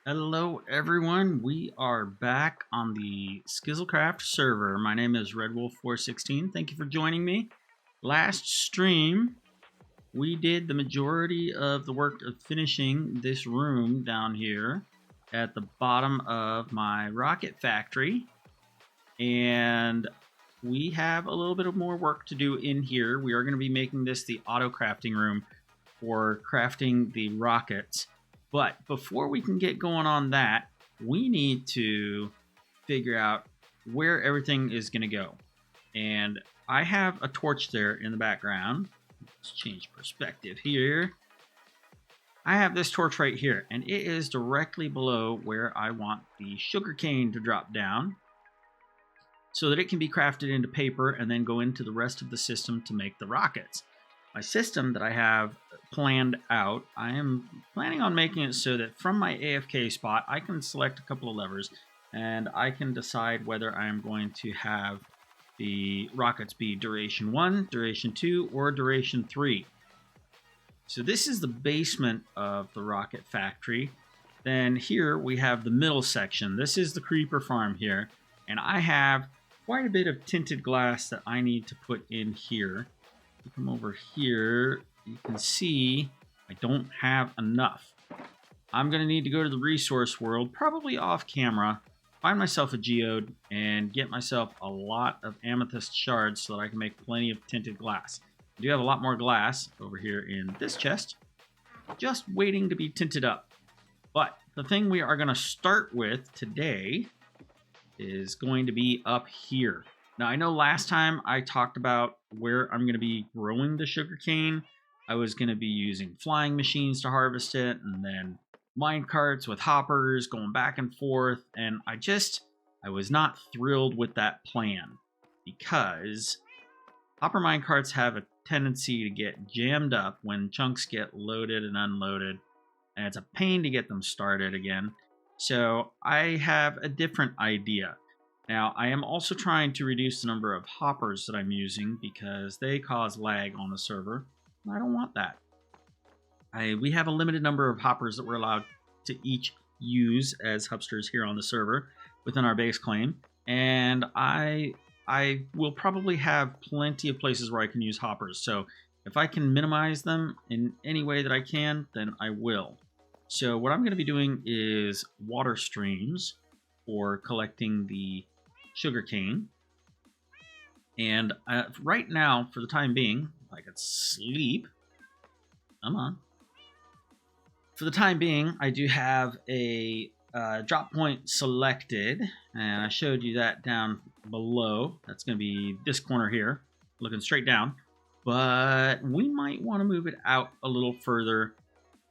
Hello, everyone. We are back on the Skizzlecraft server. My name is RedWolf416. Thank you for joining me. Last stream, we did the majority of the work of finishing this room down here at the bottom of my rocket factory. And we have a little bit of more work to do in here. We are going to be making this the auto crafting room for crafting the rockets. But before we can get going on that, we need to figure out where everything is going to go. And I have a torch there in the background. Let's change perspective here. I have this torch right here, and it is directly below where I want the sugarcane to drop down so that it can be crafted into paper and then go into the rest of the system to make the rockets. My system that I have planned out, I am planning on making it so that from my AFK spot, I can select a couple of levers and I can decide whether I am going to have the rockets be duration 1, duration 2, or duration 3. So this is the basement of the rocket factory. Then here we have the middle section. This is the creeper farm here. And I have quite a bit of tinted glass that I need to put in here. You come over here, you can see I don't have enough. I'm going to need to go to the resource world, probably off camera, find myself a geode, and get myself a lot of amethyst shards so that I can make plenty of tinted glass. I do have a lot more glass over here in this chest, just waiting to be tinted up. But the thing we are going to start with today is going to be up here. Now, I know last time I talked about where I'm going to be growing the sugarcane. I was going to be using flying machines to harvest it, and then mine carts with hoppers going back and forth. And I was not thrilled with that plan because hopper mine carts have a tendency to get jammed up when chunks get loaded and unloaded, and it's a pain to get them started again. So I have a different idea. Now, I am also trying to reduce the number of hoppers that I'm using because they cause lag on the server. I don't want that. We have a limited number of hoppers that we're allowed to each use as hubsters here on the server within our base claim. And I will probably have plenty of places where I can use hoppers. So if I can minimize them in any way that I can, then I will. So what I'm going to be doing is water streams for collecting the sugarcane. And right now, for the time being, if I could sleep, come on. For the time being, I do have a drop point selected, and I showed you that down below. That's going to be this corner here, looking straight down. But we might want to move it out a little further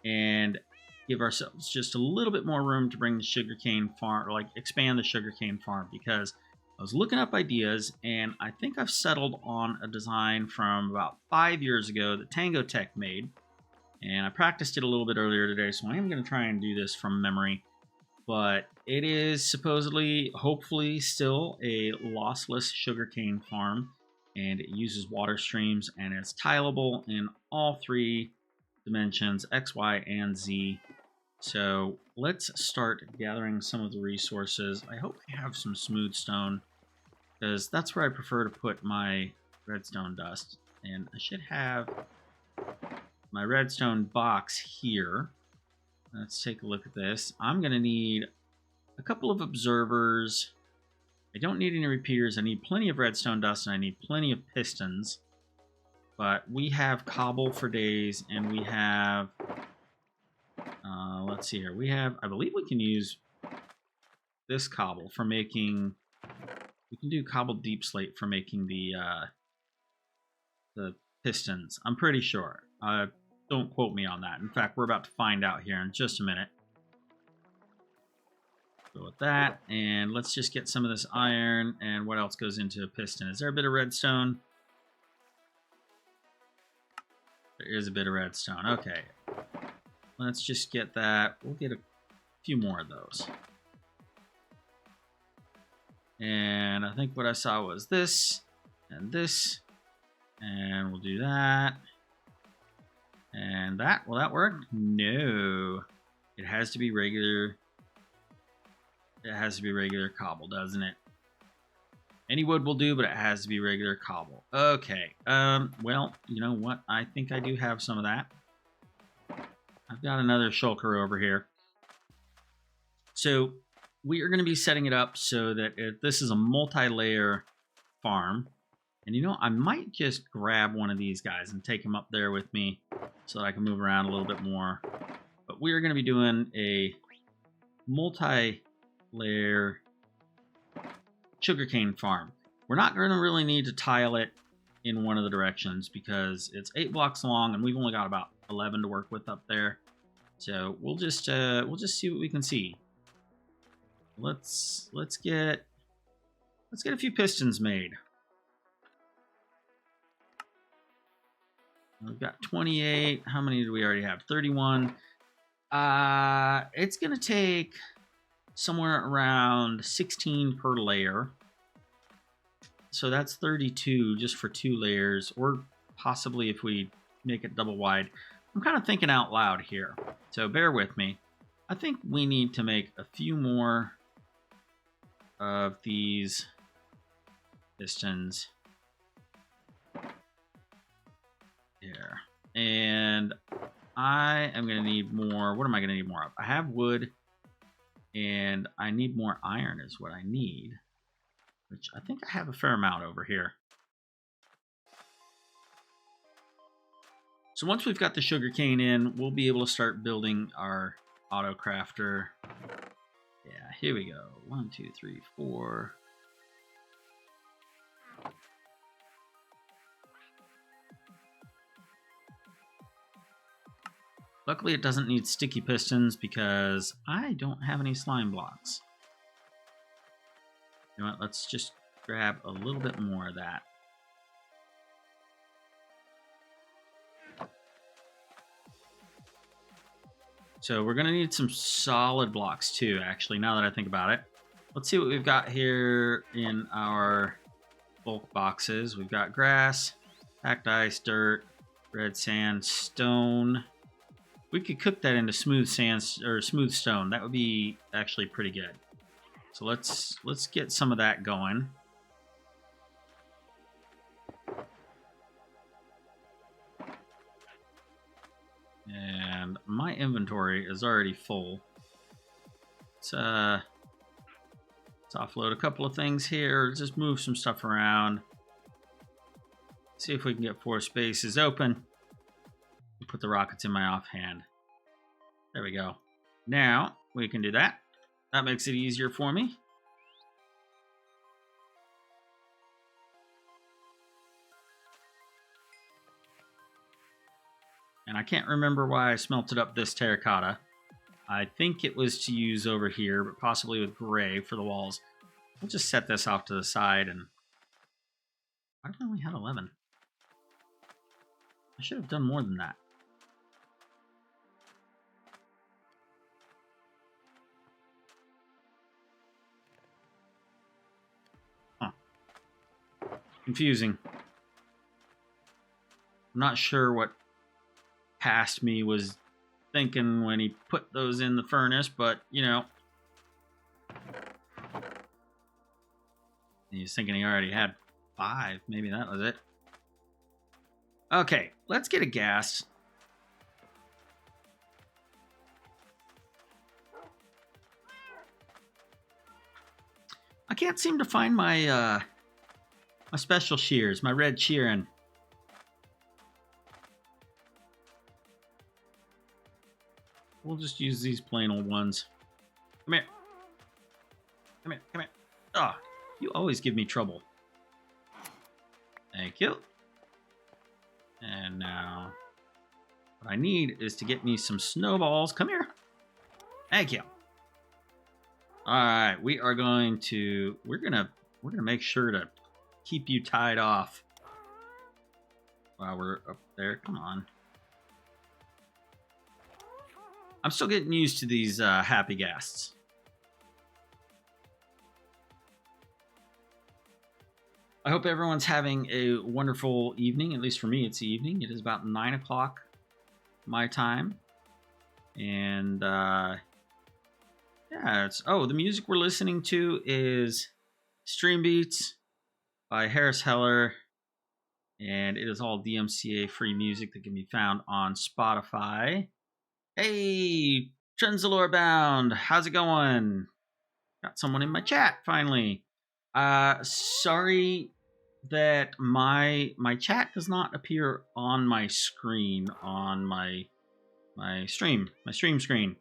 and give ourselves just a little bit more room to bring the sugarcane farm, or like expand the sugarcane farm, because I was looking up ideas, and I think I've settled on a design from about 5 years ago that Tango Tech made. And I practiced it a little bit earlier today, so I am going to try and do this from memory. But it is supposedly, hopefully, still a lossless sugarcane farm, and it uses water streams, and it's tileable in all 3 dimensions, X, Y, and Z. So let's start gathering some of the resources. I hope I have some smooth stone, because that's where I prefer to put my redstone dust. And I should have my redstone box here. Let's take a look at this. I'm going to need a couple of observers. I don't need any repeaters. I need plenty of redstone dust, and I need plenty of pistons. But we have cobble for days, and we have... let's see here. We have... I believe we can use this cobble for making... We can do cobbled deep slate for making the pistons. I'm pretty sure. Don't quote me on that. In fact, we're about to find out here in just a minute. Go with that, and let's just get some of this iron. And what else goes into a piston? Is there a bit of redstone? There is a bit of redstone. Okay. Let's just get that. We'll get a few more of those. And I think what I saw was this, and this, and we'll do that. And that, will that work? No. It has to be regular It has to be regular cobble, doesn't it? Any wood will do, but it has to be regular cobble. Okay. Well, you know what? I think I do have some of that. I've got another shulker over here. So we are going to be setting it up so that this is a multi-layer farm. And you know, I might just grab one of these guys and take him up there with me so that I can move around a little bit more. But we are going to be doing a multi-layer sugarcane farm. We're not going to really need to tile it in one of the directions because it's 8 blocks long and we've only got about 11 to work with up there. So we'll just see what we can see. Let's get a few pistons made. We've got 28. How many do we already have? 31. It's gonna take somewhere around 16 per layer. So that's 32 just for 2 layers, or possibly if we make it double wide. I'm kind of thinking out loud here, so bear with me. I think we need to make a few more of these pistons here. And I am going to need more. What am I going to need more of? I have wood, and I need more iron is what I need, which I think I have a fair amount over here. So once we've got the sugarcane in, we'll be able to start building our auto crafter. Yeah, here we go. 1, 2, 3, 4. Luckily, it doesn't need sticky pistons because I don't have any slime blocks. You know what? Let's just grab a little bit more of that. So we're going to need some solid blocks too, actually, now that I think about it. Let's see what we've got here in our bulk boxes. We've got grass, packed ice, dirt, red sand, stone. We could cook that into smooth sand or smooth stone. That would be actually pretty good. So let's get some of that going. And my inventory is already full. Let's offload a couple of things here. Just move some stuff around. See if we can get 4 spaces open. Put the rockets in my offhand. There we go. Now we can do that. That makes it easier for me. And I can't remember why I smelted up this terracotta. I think it was to use over here, but possibly with gray for the walls. We'll just set this off to the side. And why did I only have 11? I should have done more than that. Huh. Confusing. I'm not sure what past me was thinking when he put those in the furnace, but you know, he was thinking he already had 5. Maybe that was it. Okay, let's get a gas. I can't seem to find my my special shears, my red shearing. We'll just use these plain old ones. Come here. Come here, come here. Ah, you always give me trouble. Thank you. And now, what I need is to get me some snowballs. Come here. Thank you. All right, we're gonna make sure to keep you tied off while we're up there. Come on. I'm still getting used to these happy ghasts. I hope everyone's having a wonderful evening. At least for me, it's the evening. It is about 9 o'clock my time. And yeah, Yeah, the music we're listening to is Stream Beats by Harris Heller, and it is all DMCA free music that can be found on Spotify. Hey, Trenzalore Bound, how's it going? Got someone in my chat finally. Sorry that my chat does not appear on my screen on my stream screen.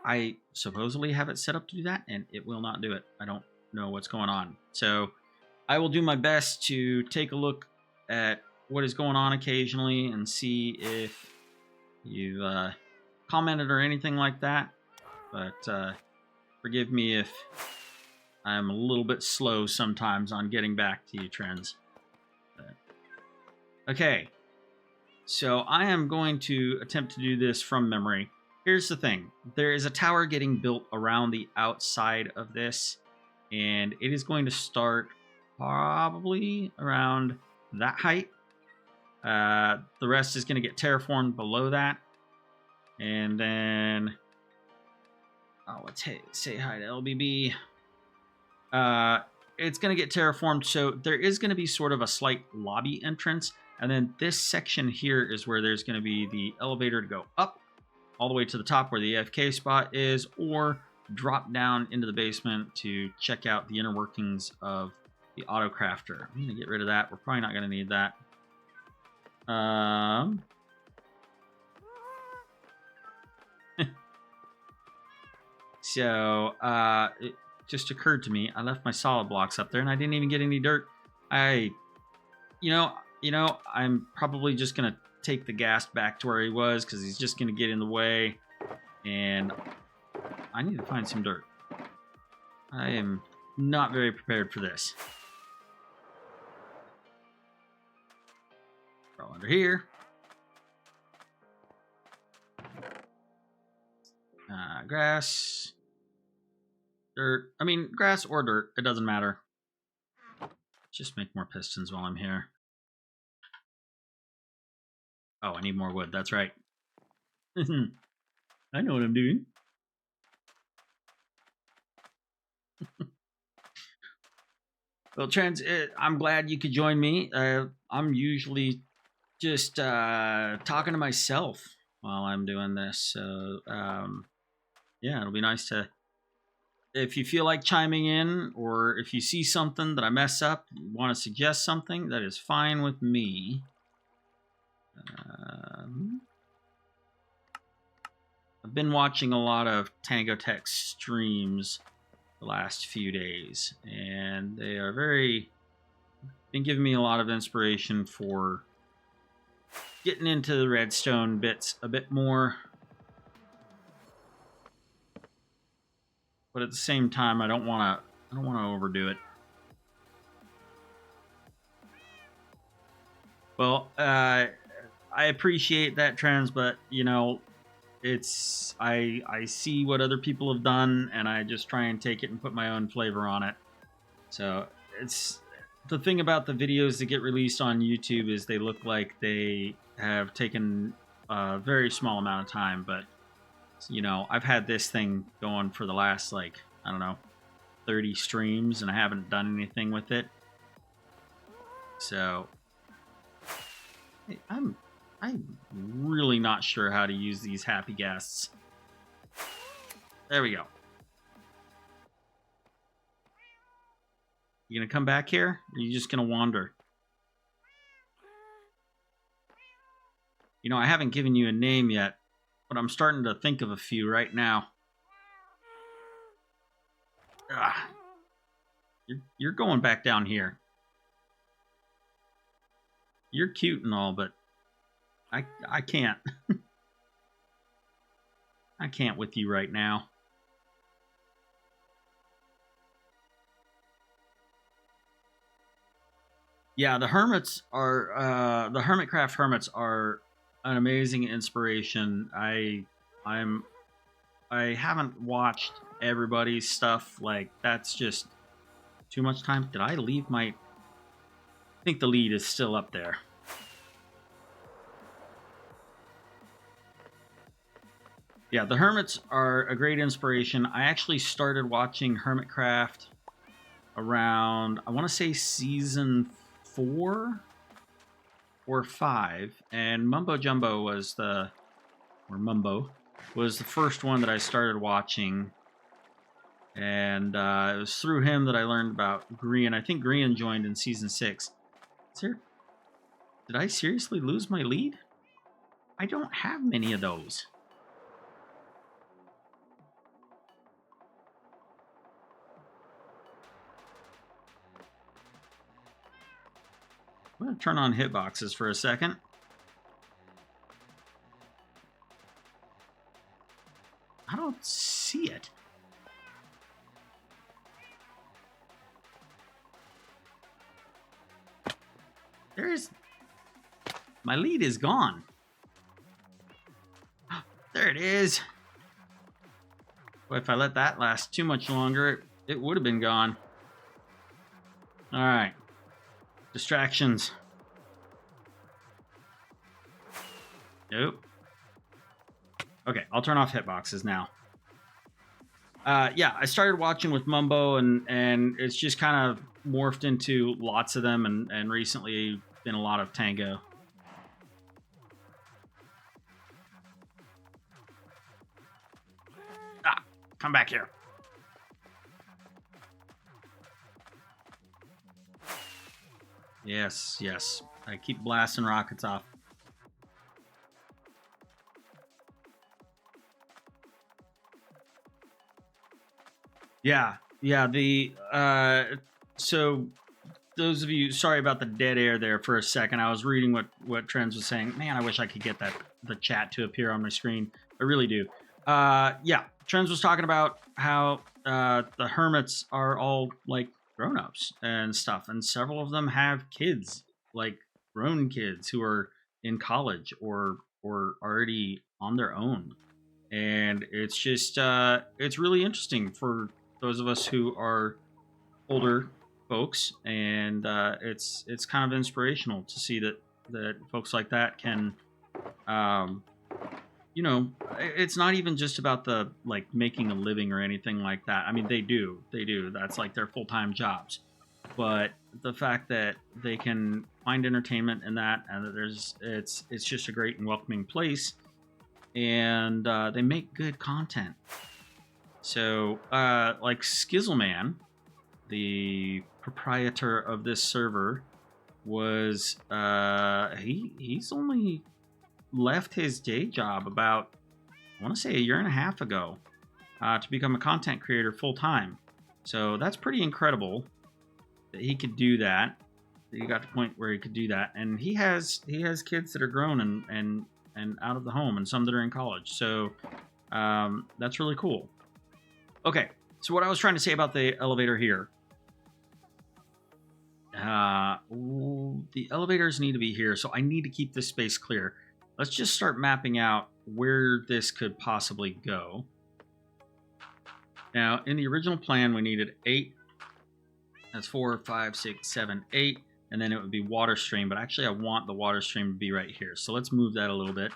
I supposedly have it set up to do that, and it will not do it. I don't know what's going on. So I will do my best to take a look at what is going on occasionally and see if you commented or anything like that. But forgive me if I'm a little bit slow sometimes on getting back to you, Trends. Okay, so I am going to attempt to do this from memory. Here's the thing. There is a tower getting built around the outside of this, and it is going to start probably around that height. The rest is going to get terraformed below that. And then, let's say hi to LBB. It's going to get terraformed, so there is going to be sort of a slight lobby entrance. And then this section here is where there's going to be the elevator to go up all the way to the top where the AFK spot is, or drop down into the basement to check out the inner workings of the auto crafter. I'm going to get rid of that. We're probably not going to need that. So it just occurred to me, I left my solid blocks up there and I didn't even get any dirt. I'm probably just going to take the ghast back to where he was because he's just going to get in the way. And I need to find some dirt. I am not very prepared for this. Throw under here. Grass. Dirt. I mean, grass or dirt. It doesn't matter. Just make more pistons while I'm here. Oh, I need more wood. That's right. I know what I'm doing. Well, Trans, I'm glad you could join me. I'm usually just talking to myself while I'm doing this. So, yeah, it'll be nice to... If you feel like chiming in, or if you see something that I mess up, you want to suggest something, that is fine with me. I've been watching a lot of Tango Tech streams the last few days, and they are been giving me a lot of inspiration for getting into the redstone bits a bit more. But at the same time, I don't want to overdo it. Well, I appreciate that, Trans, but you know, I see what other people have done, and I just try and take it and put my own flavor on it. So it's the thing about the videos that get released on YouTube is they look like they have taken a very small amount of time, but you know, I've had this thing going for the last, like, I don't know, 30 streams, and I haven't done anything with it. So I'm really not sure how to use these happy ghasts. There we go. You gonna come back here? Or are you just gonna wander? You know, I haven't given you a name yet, but I'm starting to think of a few right now. You're going back down here. You're cute and all, but I can't. I can't with you right now. Yeah, the hermits are the Hermitcraft hermits are an amazing inspiration. I haven't watched everybody's stuff. Like, that's just too much time. Did I leave my... I think the lead is still up there. Yeah, the hermits are a great inspiration. I actually started watching Hermitcraft around, I want to say season 4 or 5, and Mumbo Jumbo was the, or Mumbo, was the first one that I started watching, and it was through him that I learned about Grian. I think Grian joined in season 6. Is there, did I seriously lose my lead? I don't have many of those. I'm going to turn on hitboxes for a second. I don't see it. There's... My lead is gone. There it is. Boy, if I let that last too much longer, it would have been gone. All right. Distractions. Nope. Okay, I'll turn off hitboxes now. Yeah, I started watching with Mumbo, and it's just kind of morphed into lots of them, and recently been a lot of Tango. Ah, come back here. Yes, yes. I keep blasting rockets off. Yeah, yeah. So those of you, sorry about the dead air there for a second. I was reading what Trends was saying. Man, I wish I could get the chat to appear on my screen. I really do. Yeah, Trends was talking about how the hermits are all like grown-ups and stuff, and several of them have kids, like grown kids who are in college or already on their own. And it's just it's really interesting for those of us who are older folks, and it's kind of inspirational to see that folks like that can, um, you know, it's not even just about the like making a living or anything like that. I mean, they do, That's like their full time jobs, but the fact that they can find entertainment in that, and that it's just a great and welcoming place, and they make good content. So, like Skizzleman, the proprietor of this server, was he's only left his day job about, I want to say, a year and a half ago to become a content creator full time. So that's pretty incredible that he could do that. That he got to the point where he could do that, and he has kids that are grown and out of the home, and some that are in college. So that's really cool. Okay, so what I was trying to say about the elevator here. The elevators need to be here, so I need to keep this space clear. Let's just start mapping out where this could possibly go. Now, in the original plan, we needed 8. That's 4, 5, 6, 7, 8. And then it would be water stream, but actually I want the water stream to be right here. So let's move that a little bit.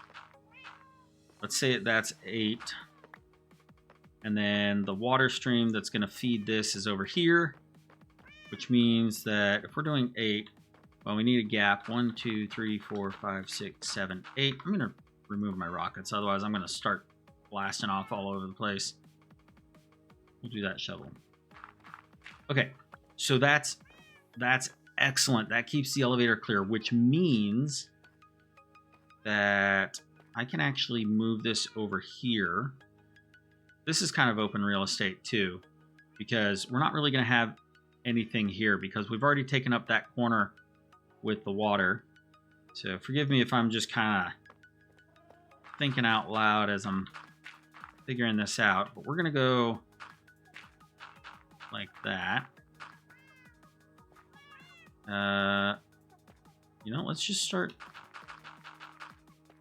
Let's say that's 8. And then the water stream that's going to feed this is over here, which means that if we're doing 8, well, we need a gap. 1, 2, 3, 4, 5, 6, 7, 8. I'm going to remove my rockets. Otherwise, I'm going to start blasting off all over the place. We'll do that shovel. Okay, so that's excellent. That keeps the elevator clear, which means that I can actually move this over here. This is kind of open real estate too, because we're not really going to have anything here because we've already taken up that corner with the water. So forgive me if I'm just kind of thinking out loud as I'm figuring this out, but we're going to go like that. You know, let's just start.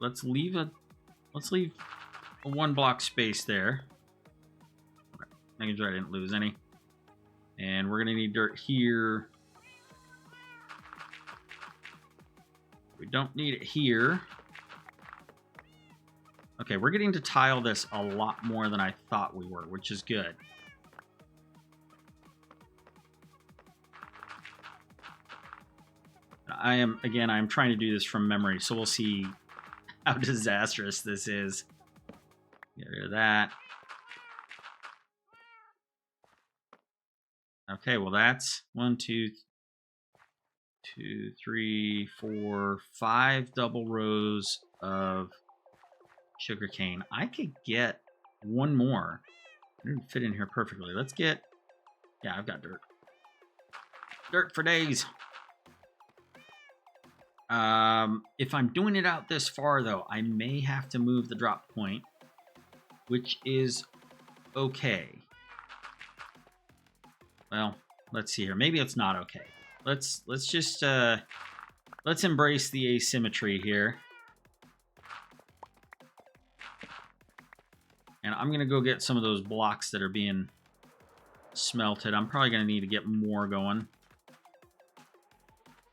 Let's leave a 1 block space there. Okay, making sure I didn't lose any. And we're gonna need dirt here. We don't need it here. Okay, we're getting to tile this a lot more than I thought we were, which is good. I am trying to do this from memory, so we'll see how disastrous this is. Get rid of that. Okay, well that's 1, 2, 3, 4, 5 double rows of sugarcane. I could get one more. It didn't fit in here perfectly. Let's get... Yeah, I've got dirt. Dirt for days. If I'm doing it out this far, though, I may have to move the drop point, which is okay. Well, let's see here. Maybe it's not okay. Let's just let's embrace the asymmetry here. And I'm gonna go get some of those blocks that are being smelted. I'm probably gonna need to get more going.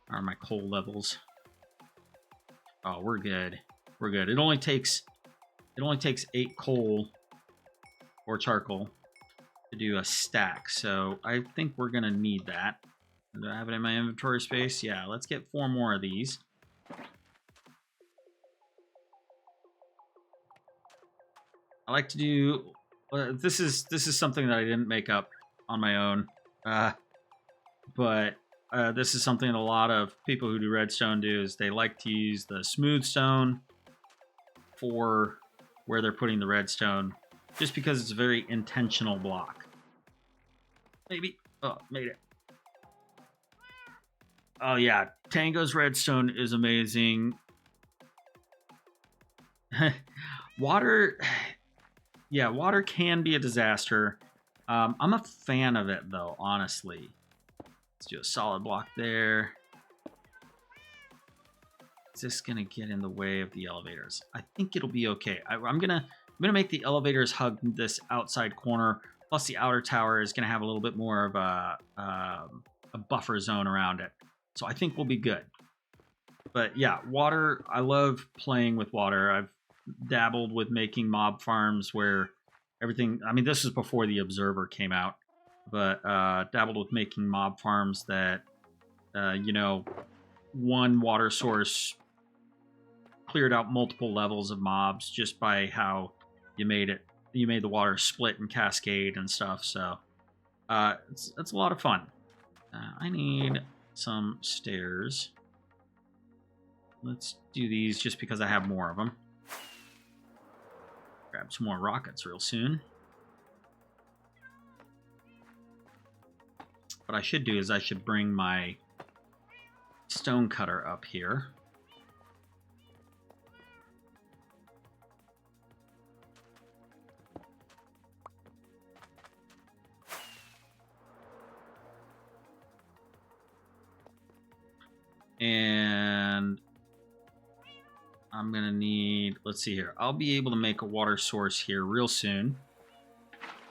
Are my coal levels? Oh, we're good. We're good. It only takes 8 coal or charcoal to do a stack, so I think we're gonna need that. Do I have it in my inventory space? Yeah, let's get 4 more of these. I like to do... this is something that I didn't make up on my own, but this is something that a lot of people who do redstone do, is they like to use the smooth stone for where they're putting the redstone, just because it's a very intentional block. Maybe. Oh, made it. Oh yeah, Tango's redstone is amazing. Water... Yeah, water can be a disaster. I'm a fan of it, though, honestly. Let's do a solid block there. Is this gonna get in the way of the elevators? I think it'll be okay. I'm gonna make the elevators hug this outside corner. Plus, the outer tower is gonna have a little bit more of a buffer zone around it. So I think we'll be good. But yeah, water. I love playing with water. I've dabbled with making mob farms where everything... I mean, this is before the Observer came out, but dabbled with making mob farms that, you know, one water source cleared out multiple levels of mobs just by how you made it. You made the water split and cascade and stuff, so it's a lot of fun. I need some stairs. Let's do these just because I have more of them. Grab some more rockets real soon. What I should do is I should bring my stone cutter up here. And I'm gonna need, let's see here. I'll be able to make a water source here real soon.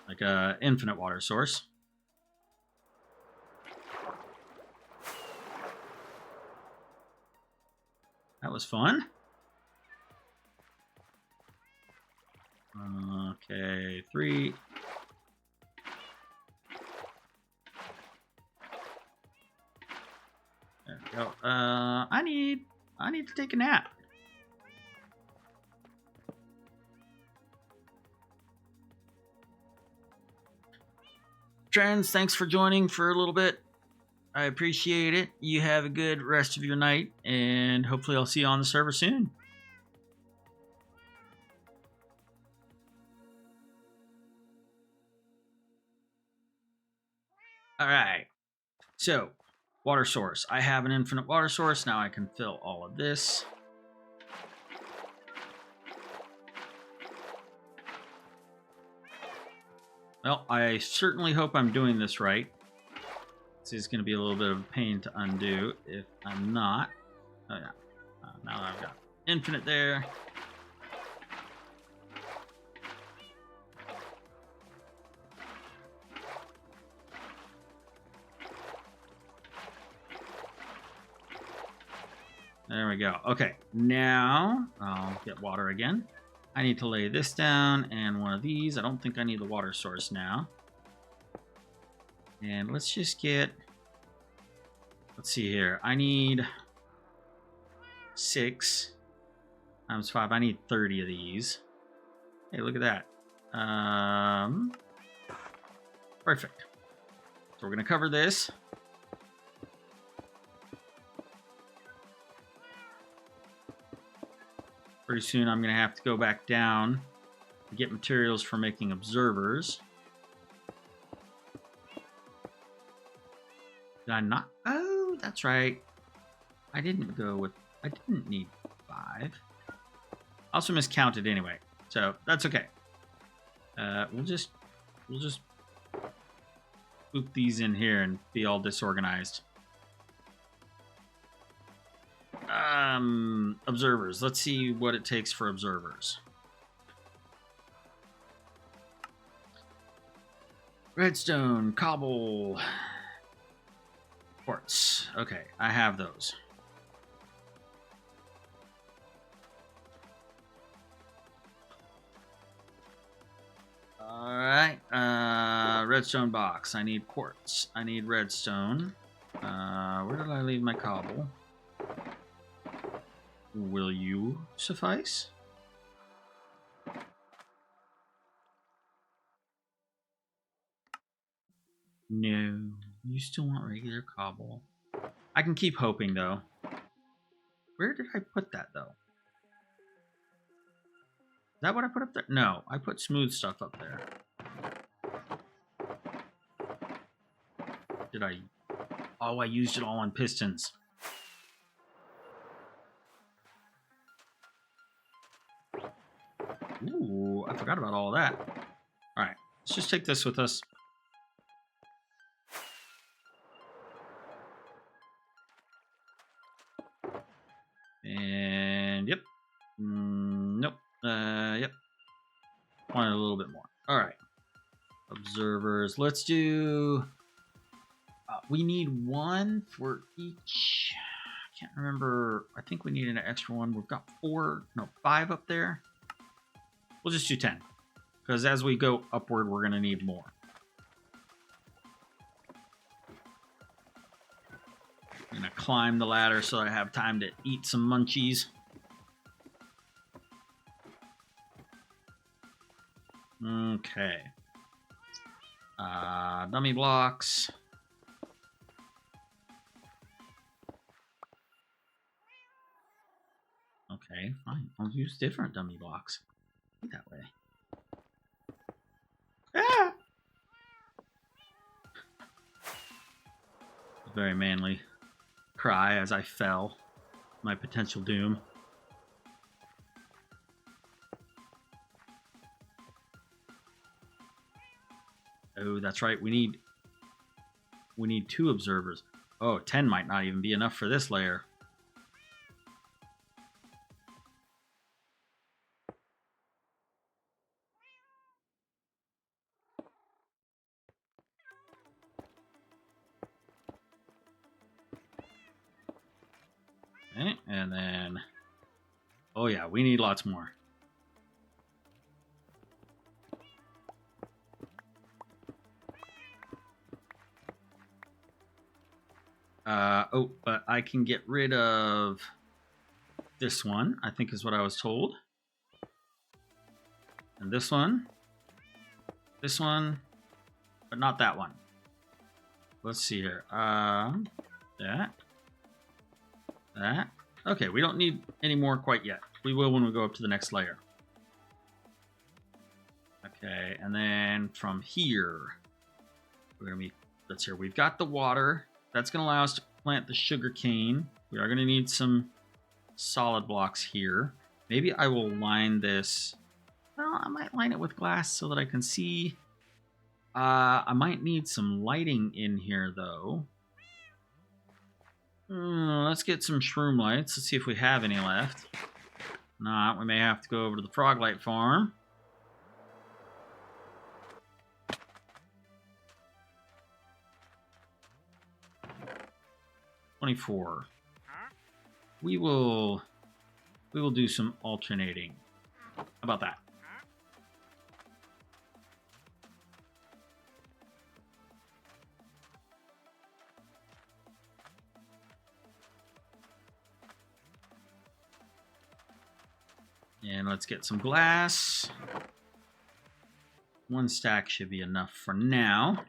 Like a infinite water source. That was fun. Okay, 3. There we go. I need to take a nap. Friends, thanks for joining for a little bit. I appreciate it. You have a good rest of your night, and hopefully I'll see you on the server soon. Alright, so water source. I have an infinite water source. Now I can fill all of this. Well, I certainly hope I'm doing this right. This is going to be a little bit of a pain to undo if I'm not. Oh yeah, now I've got infinite there. There we go. Okay, now I'll get water again. I need to lay this down and one of these. I don't think I need the water source now. And let's just get... Let's see here. I need 6 times 5. I need 30 of these. Hey, look at that. Perfect. So we're going to cover this. Pretty soon I'm going to have to go back down to get materials for making observers. Did I not? Oh, that's right. I didn't need 5. I also miscounted anyway, so that's okay. We'll just swoop these in here and be all disorganized. Observers. Let's see what it takes for observers. Redstone, cobble, quartz. Okay, I have those. Alright, redstone box. I need quartz. I need redstone. Where did I leave my cobble? Will you suffice? No, you still want regular cobble. I can keep hoping, though. Where did I put that, though? Is that what I put up there? No, I put smooth stuff up there. Did I? Oh, I used it all on pistons. Ooh, I forgot about all that. Alright, let's just take this with us. And, yep. Nope. Yep. Wanted a little bit more. Alright. Observers. Let's do... we need 1 for each... I can't remember. I think we need an extra one. We've got 5 up there. We'll just do 10. Because as we go upward, we're going to need more. I'm going to climb the ladder so I have time to eat some munchies. Okay. Dummy blocks. Okay, fine. I'll use different dummy blocks. That way. Ah! A very manly cry as I fell. My potential doom. Oh, that's right. We need 2 observers. Oh, 10 might not even be enough for this layer. Okay, and then... Oh yeah, we need lots more. Oh, but I can get rid of this one, I think is what I was told. And this one, but not that one. Let's see here. That. Okay, we don't need any more quite yet. We will when we go up to the next layer. Okay, and then from here, we're gonna be, let's see here. We've got the water. That's gonna allow us to plant the sugar cane. We are gonna need some solid blocks here. Maybe I will line this. Well, I might line it with glass so that I can see. I might need some lighting in here though. Let's get some shroom lights. Let's see if we have any left. Not, we may have to go over to the frog light farm. $24. We will do some alternating. How about that? And let's get some glass. 1 stack should be enough for now.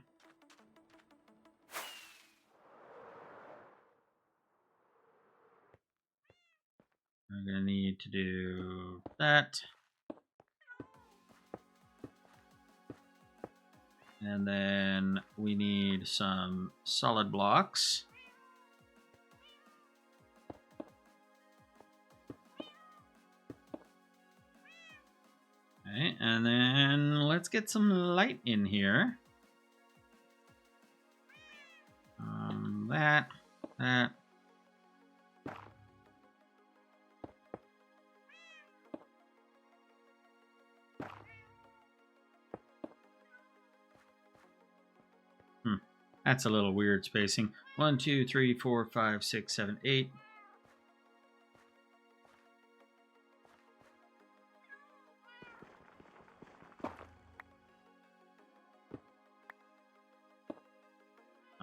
I'm going to need to do that. And then we need some solid blocks. Okay, and then let's get some light in here. That. That's a little weird spacing. 1, 2, 3, 4, 5, 6, 7, 8.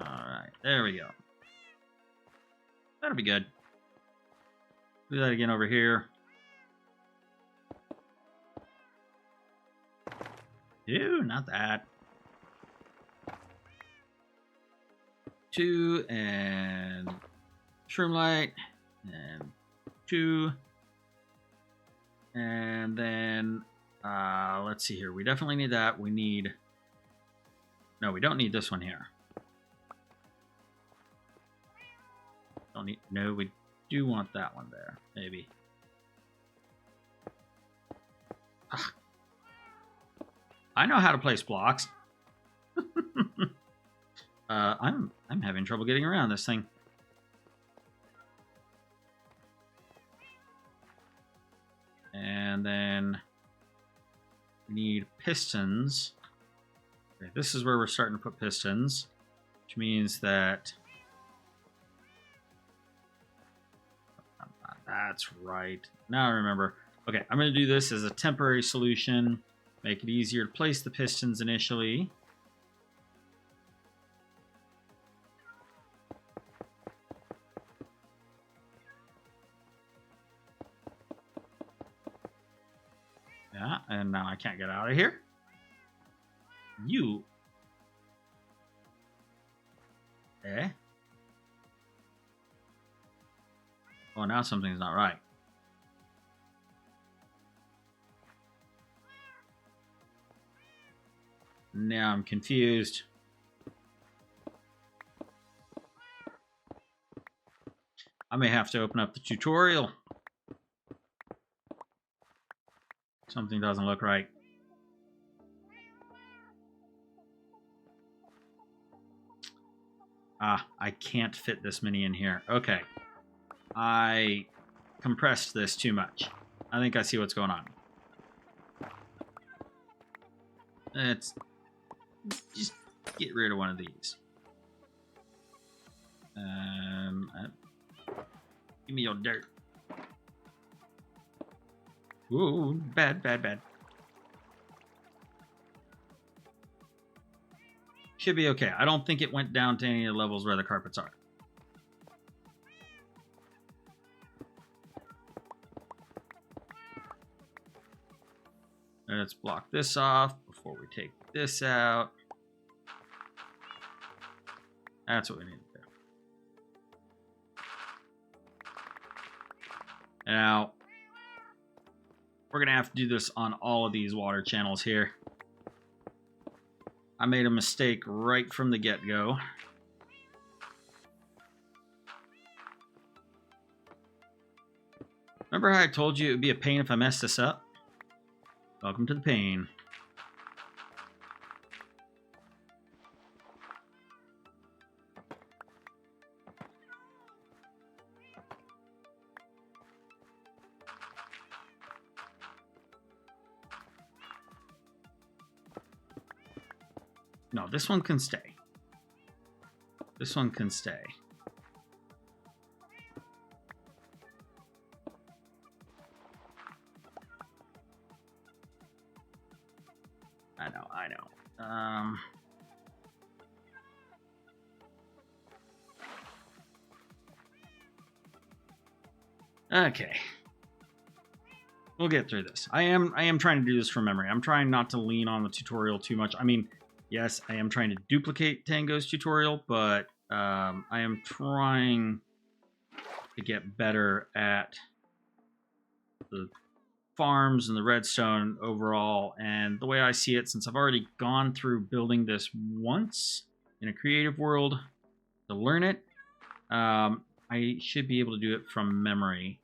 Alright, there we go. That'll be good. Do that again over here. Ew, not that. 2 and shroom light and 2. And then let's see here. We definitely need that. We need... No, we don't need this one here. Don't need... No, we do want that one there. Maybe. Ugh. I know how to place blocks. I'm having trouble getting around this thing. And then we need pistons. Okay, this is where we're starting to put pistons, which means that that's right. Now I remember. Okay, I'm going to do this as a temporary solution. Make it easier to place the pistons initially. Yeah, and now I can't get out of here. You. Eh? Oh, now something's not right. Now I'm confused. I may have to open up the tutorial. Something doesn't look right. Ah, I can't fit this many in here. Okay. I compressed this too much. I think I see what's going on. Let's just get rid of one of these. Give me your dirt. Ooh, bad, bad, bad. Should be okay. I don't think it went down to any of the levels where the carpets are. Let's block this off before we take this out. That's what we need to do. Now, we're going to have to do this on all of these water channels here. I made a mistake right from the get-go. Remember how I told you it would be a pain if I messed this up? Welcome to the pain. No, this one can stay. This one can stay. Okay. We'll get through this. I am trying to do this from memory. I'm trying not to lean on the tutorial too much. I mean, yes, I am trying to duplicate Tango's tutorial, but I am trying to get better at the farms and the redstone overall. And the way I see it, since I've already gone through building this once in a creative world to learn it, I should be able to do it from memory.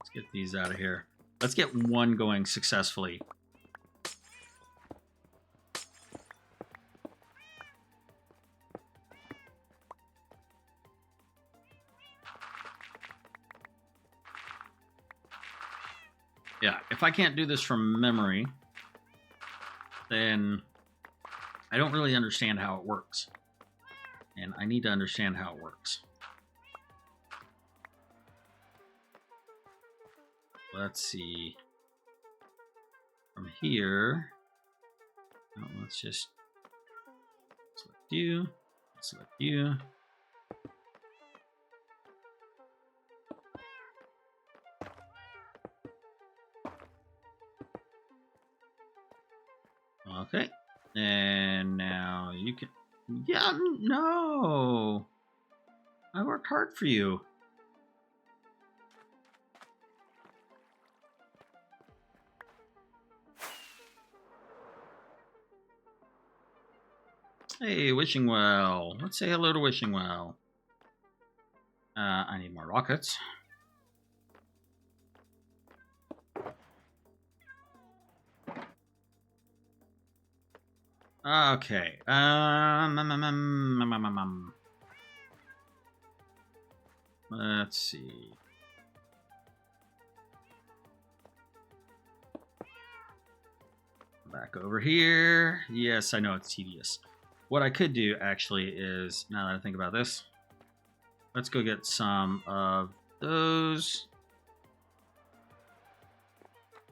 Let's get these out of here. Let's get one going successfully. Yeah, if I can't do this from memory, then I don't really understand how it works. And I need to understand how it works. Let's see. From here, oh, let's just select you, select you. Okay, and now you can, yeah, no, I worked hard for you. Hey, Wishing Well. Let's say hello to Wishing Well. I need more rockets. Okay. Let's see. Back over here. Yes, I know it's tedious. What I could do actually is, now that I think about this, let's go get some of those.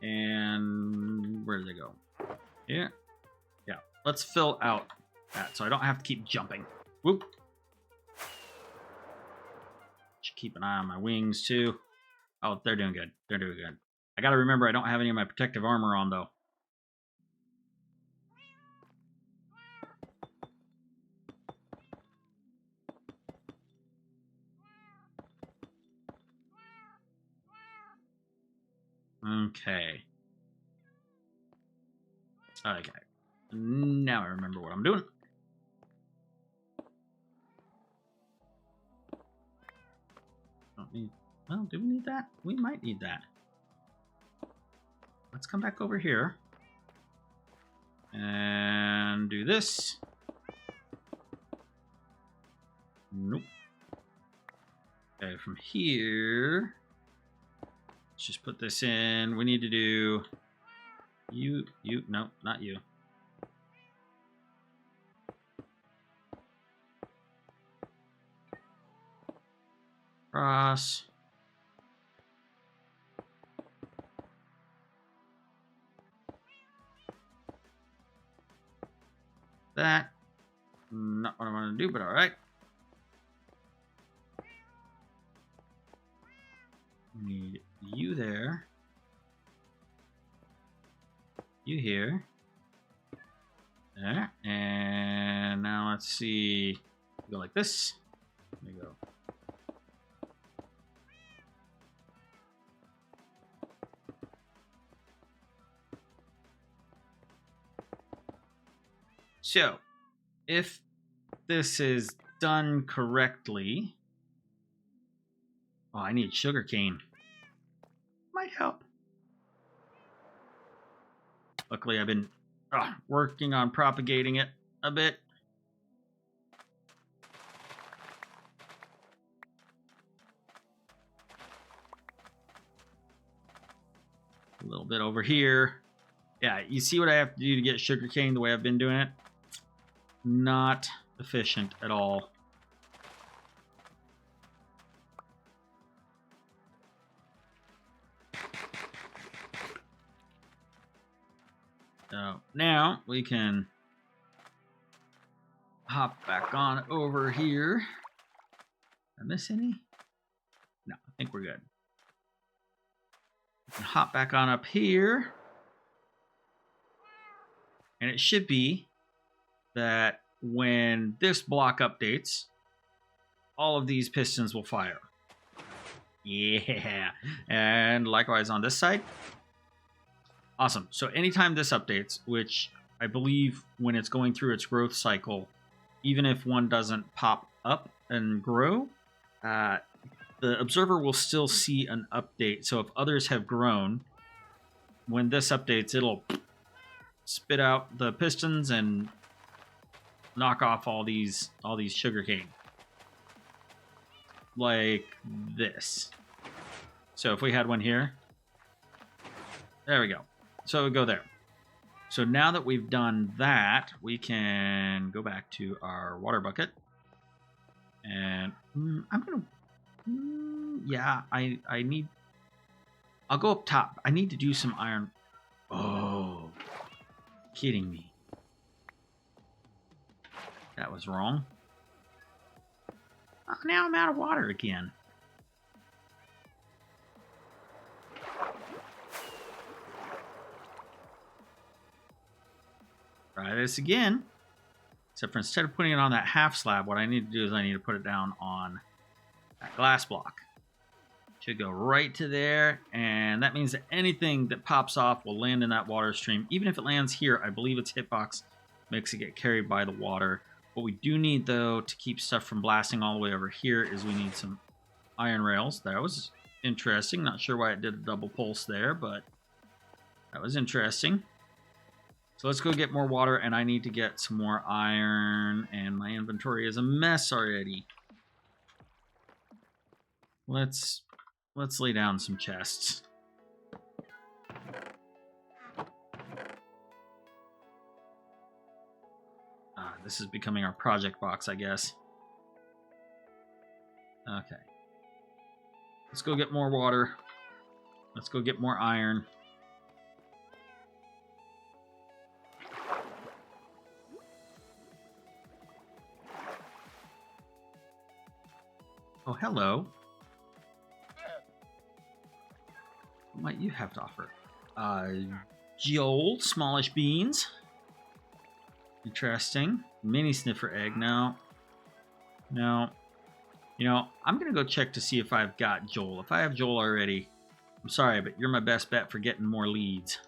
And where did they go? Here. Yeah. Let's fill out that so I don't have to keep jumping. Whoop. Should keep an eye on my wings too. Oh, they're doing good. They're doing good. I gotta remember I don't have any of my protective armor on though. Okay. Okay. Now I remember what I'm doing. Don't need. Well, do we need that? We might need that. Let's come back over here and do this. Nope. Okay, from here, let's just put this in. We need to do you, no, not you. Cross. That. Not what I want to do, but all right. Need you there. You here. There. And now let's see. Go like this. There we go. So, if this is done correctly... Oh, I need sugarcane. Might help. Luckily, I've been working on propagating it a bit. A little bit over here. Yeah, you see what I have to do to get sugarcane the way I've been doing it? Not efficient at all. So now we can hop back on over here. Did I miss any? No, I think we're good. Hop back on up here. And it should be that when this block updates, all of these pistons will fire. Yeah. And likewise on this side. Awesome. So anytime this updates, which I believe when it's going through its growth cycle, even if one doesn't pop up and grow, the observer will still see an update. So if others have grown, when this updates, it'll spit out the pistons and knock off all these sugarcane. Like this. So if we had one here, there we go. So it would go there. So now that we've done that, we can go back to our water bucket. And I'm going to... yeah, I need... I'll go up top. I need to do some iron... Oh, kidding me. That was wrong. Oh, now I'm out of water again. Try this again. Except for instead of putting it on that half slab, what I need to do is I need to put it down on that glass block. Should go right to there, and that means that anything that pops off will land in that water stream. Even if it lands here, I believe its hitbox makes it get carried by the water. What we do need, though, to keep stuff from blasting all the way over here is we need some iron rails. That was interesting. Not sure why it did a double pulse there, but that was interesting. So let's go get more water, and I need to get some more iron, and my inventory is a mess already. Let's lay down some chests. This is becoming our project box, I guess. Okay. Let's go get more water. Let's go get more iron. Oh, hello. What might you have to offer? Joel, smallish beans. Interesting. Mini sniffer egg. No. No. You know, I'm going to go check to see if I've got Joel. If I have Joel already, I'm sorry, but you're my best bet for getting more leads.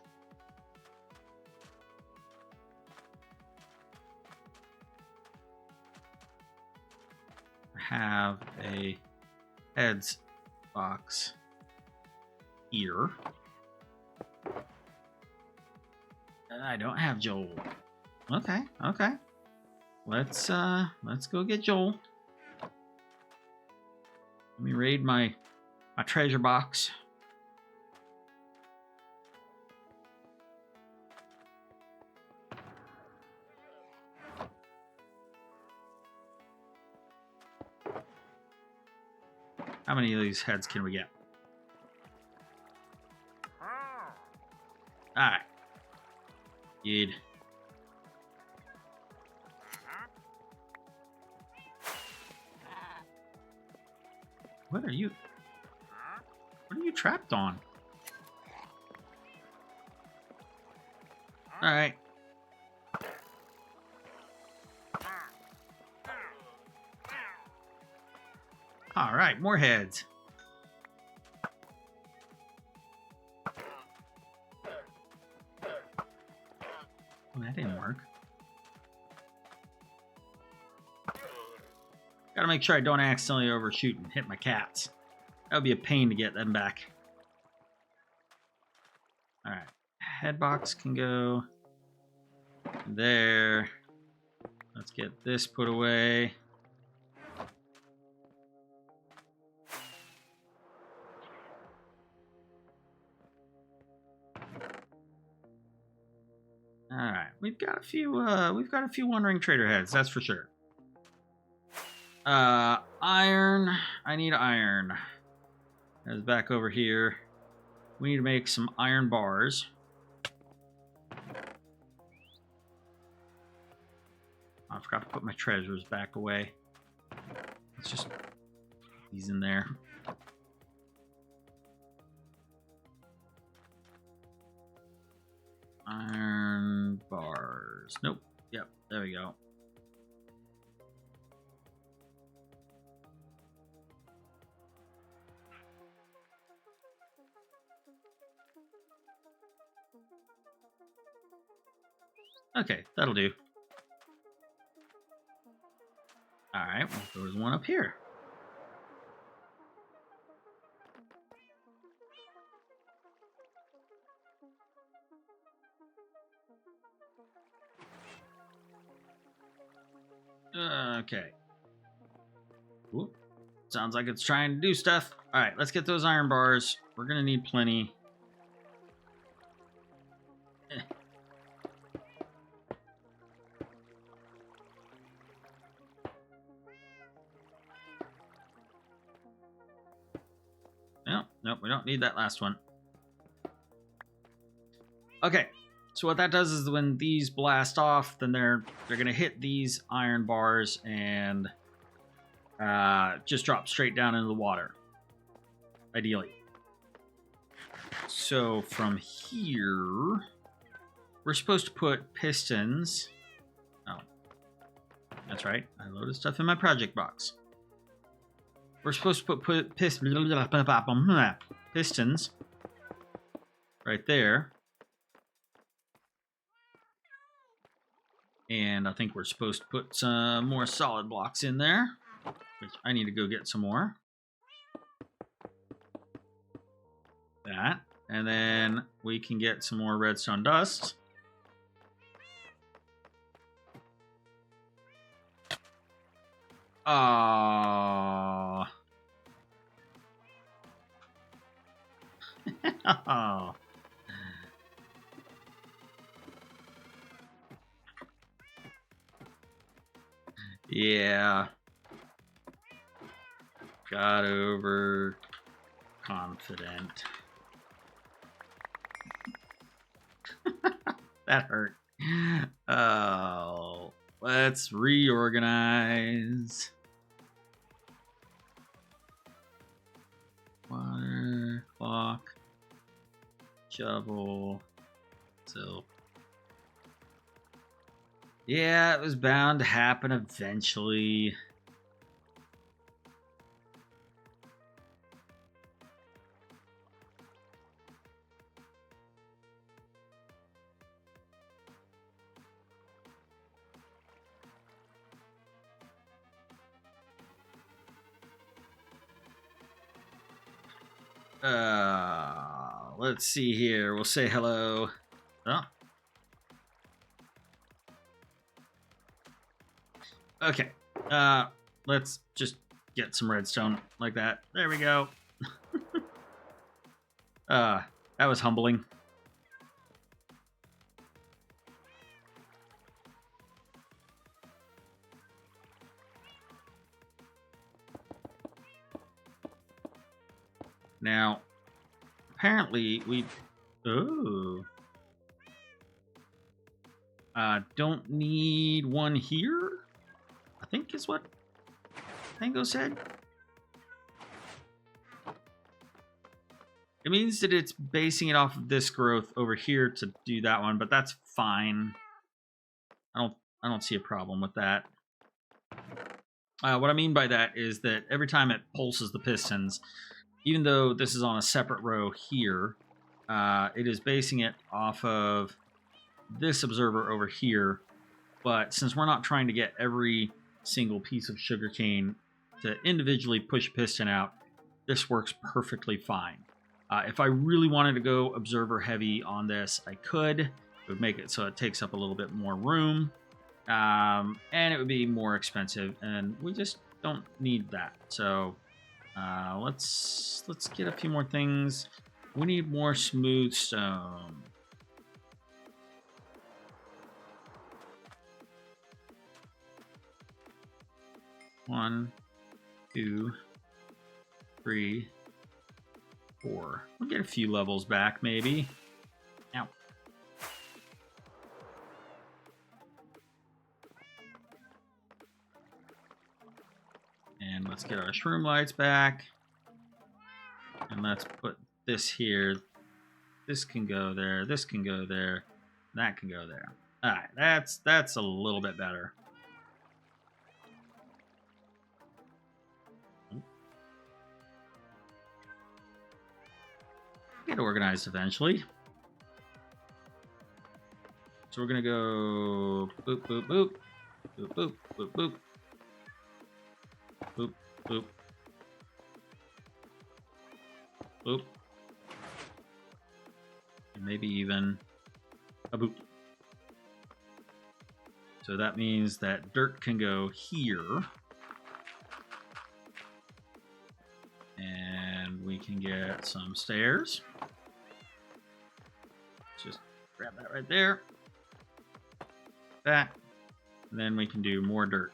I have a heads box here. And I don't have Joel. Okay, okay. Let's go get Joel. Let me raid my treasure box. How many of these heads can we get? Alright. Good. What are you? What are you trapped on? Alright. Alright, more heads. Oh, that didn't work. Gotta make sure I don't accidentally overshoot and hit my cats. That would be a pain to get them back. Alright. Head box can go there. Let's get this put away. Alright, we've got a few one-ring trader heads, that's for sure. Iron. I need iron. That's back over here. We need to make some iron bars. I forgot to put my treasures back away. Let's just put these in there. Iron bars. Nope. Yep, there we go. Okay, that'll do. Alright, well, there was one up here. Okay. Ooh, sounds like it's trying to do stuff. Alright, let's get those iron bars. We're gonna need plenty. Nope, we don't need that last one. Okay, so what that does is when these blast off, then they're gonna hit these iron bars and just drop straight down into the water, ideally. So from here, we're supposed to put pistons. Oh, that's right. I loaded stuff in my project box. We're supposed to put pistons right there. And I think we're supposed to put some more solid blocks in there, which I need to go get some more. That. And then we can get some more redstone dust. Oh. Oh. Yeah. Got over confident. That hurt. Oh, let's reorganize. Water, clock, shovel, silk. Yeah, it was bound to happen eventually. Let's see here. We'll say hello. Oh. Okay. Let's just get some redstone like that. There we go. That was humbling. Now, apparently we... Oh. Don't need one here? I think is what Tango said. It means that it's basing it off of this growth over here to do that one, but that's fine. I don't see a problem with that. What I mean by that is that every time it pulses the pistons, even though this is on a separate row here, it is basing it off of this observer over here. But since we're not trying to get every single piece of sugarcane to individually push a piston out, this works perfectly fine. If I really wanted to go observer heavy on this, I could. It would make it so it takes up a little bit more room, and it would be more expensive, and we just don't need that. So let's get a few more things. We need more smooth stone. One, 2, 3, 4. We'll get a few levels back, maybe. Ow. And let's get our shroom lights back. And let's put this here. This can go there. This can go there. That can go there. All right, that's a little bit better. Get organized eventually. So we're gonna go boop boop boop boop boop boop boop boop boop boop, and maybe even a boop. So that means that dirt can go here, and we can get some stairs. Just grab that right there. That. And then we can do more dirt.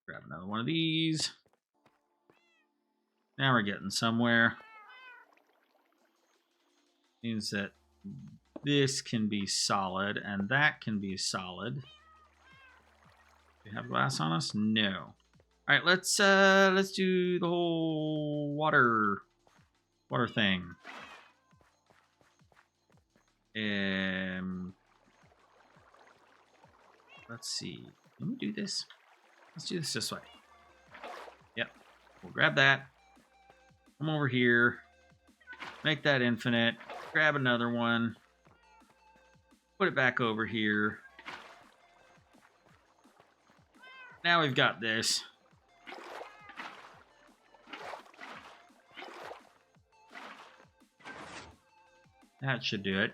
Grab another one of these. Now we're getting somewhere. Means that this can be solid and that can be solid. Do we have glass on us? No. All right, let's do the whole water thing. Let's see. Can we do this? Let's do this way. Yep. We'll grab that. Come over here. Make that infinite. Grab another one. Put it back over here. Now we've got this. That should do it.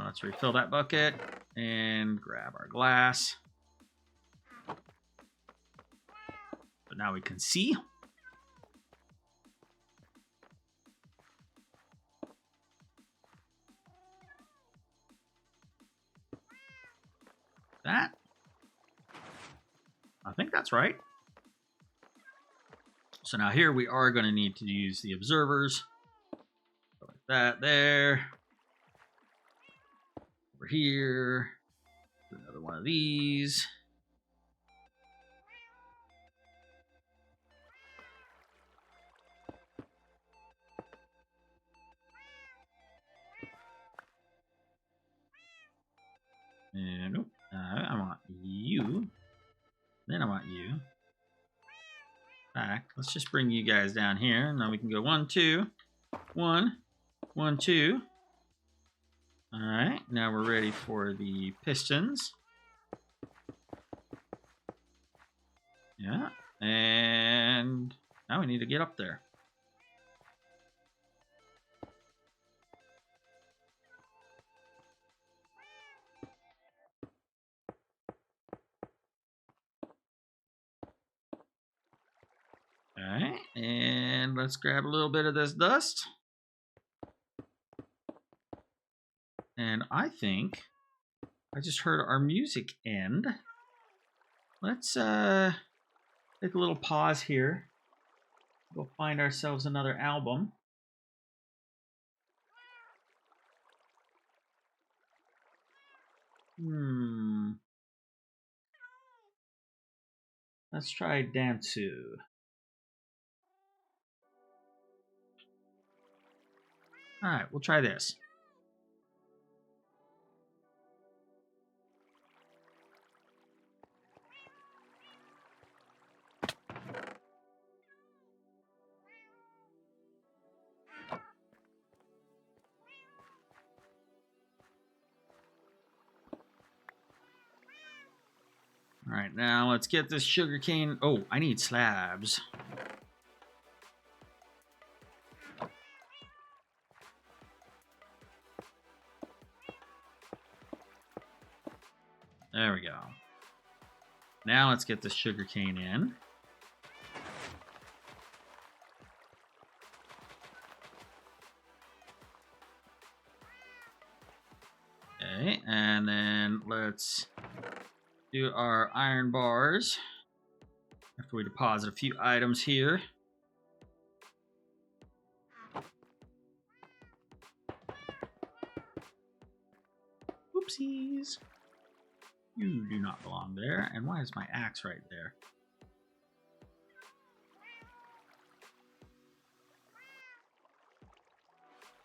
Let's refill that bucket and grab our glass. But now we can see. That. I think that's right. So now here we are going to need to use the observers. Like that there. Over here. Do another one of these. And nope. I want you. Then I want you. Back. Let's just bring you guys down here. Now we can go 1, 2. 1, 1, 2. All right. Now we're ready for the pistons. Yeah. And now we need to get up there. Alright, and let's grab a little bit of this dust. And I think I just heard our music end. Let's take a little pause here. Go find ourselves another album. Let's try Dansu. All right, we'll try this. All right, now let's get this sugarcane. Oh, I need slabs. There we go. Now let's get the sugarcane in. Okay, and then let's do our iron bars after we deposit a few items here. Oopsies. You do not belong there. And why is my axe right there?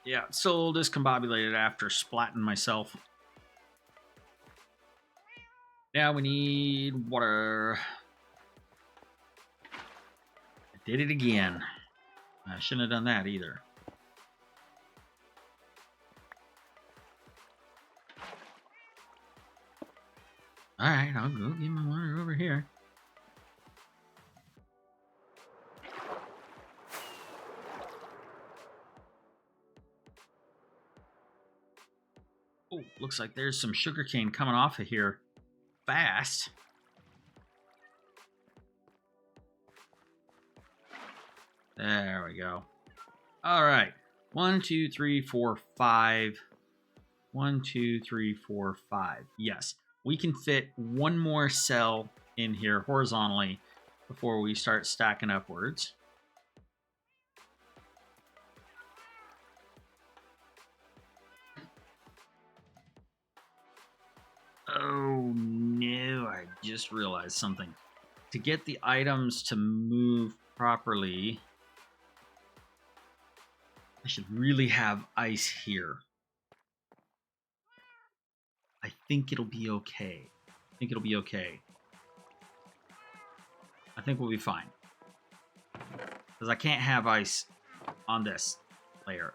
Yeah, so discombobulated after splatting myself. Now we need water. I did it again. I shouldn't have done that either. Alright, I'll go get my water over here. Oh, looks like there's some sugarcane coming off of here fast. There we go. All right. 1, 2, 3, 4, 5. 1, 2, 3, 4, 5. Yes, we can fit one more cell in here horizontally before we start stacking upwards. Oh no, I just realized something. To get the items to move properly, I should really have ice here. I think it'll be okay. I think it'll be okay. I think we'll be fine. Because I can't have ice on this layer.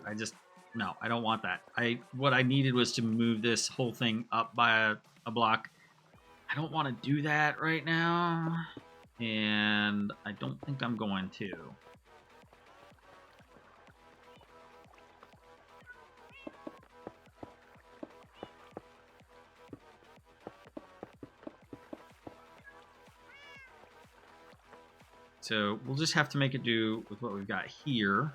No, I don't want that. What I needed was to move this whole thing up by a block. I don't want to do that right now. And I don't think I'm going to. So we'll just have to make it do with what we've got here.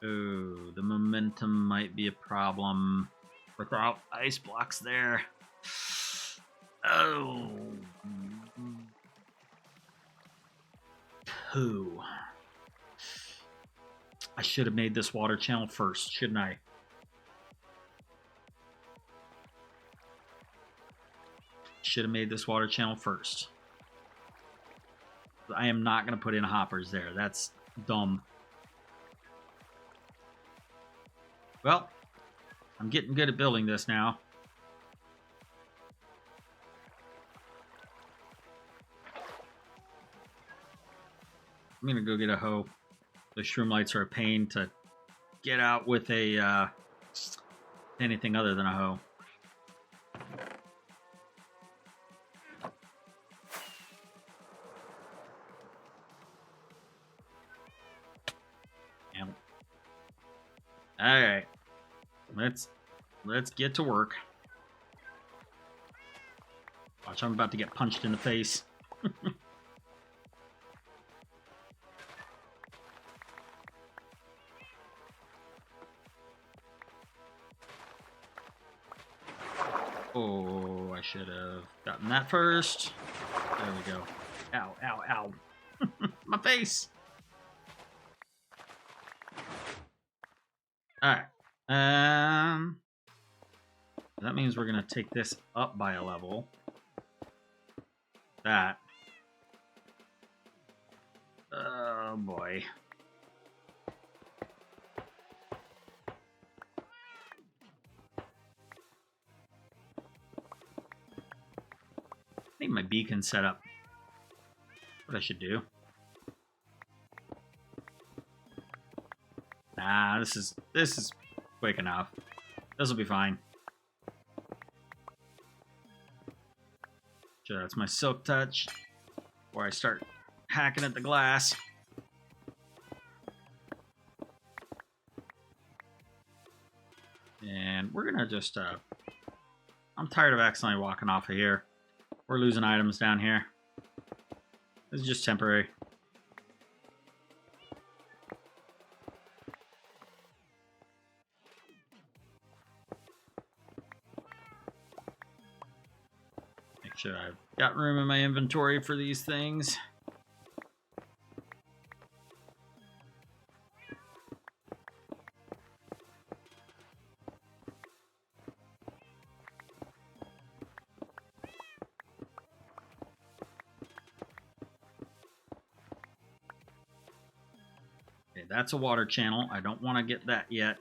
Oh, the momentum might be a problem without ice blocks there. Oh. Pooh. I should have made this water channel first, shouldn't I? Should have made this water channel first. I am not going to put in hoppers there. That's dumb. Well, I'm getting good at building this now. I'm going to go get a hoe. The shroom lights are a pain to get out with a anything other than a hoe. All right, let's get to work. Watch, I'm about to get punched in the face. Oh, I should have gotten that first. There we go. Ow, ow, ow. My face. All right. That means we're going to take this up by a level. That. Oh, boy. I need my beacon set up. What I should do. Nah, this is quick enough. This will be fine. Sure, that's my silk touch. Before I start hacking at the glass. And we're gonna just I'm tired of accidentally walking off of here. We're losing items down here. This is just temporary. Make sure I've got room in my inventory for these things. Okay, that's a water channel. I don't want to get that yet.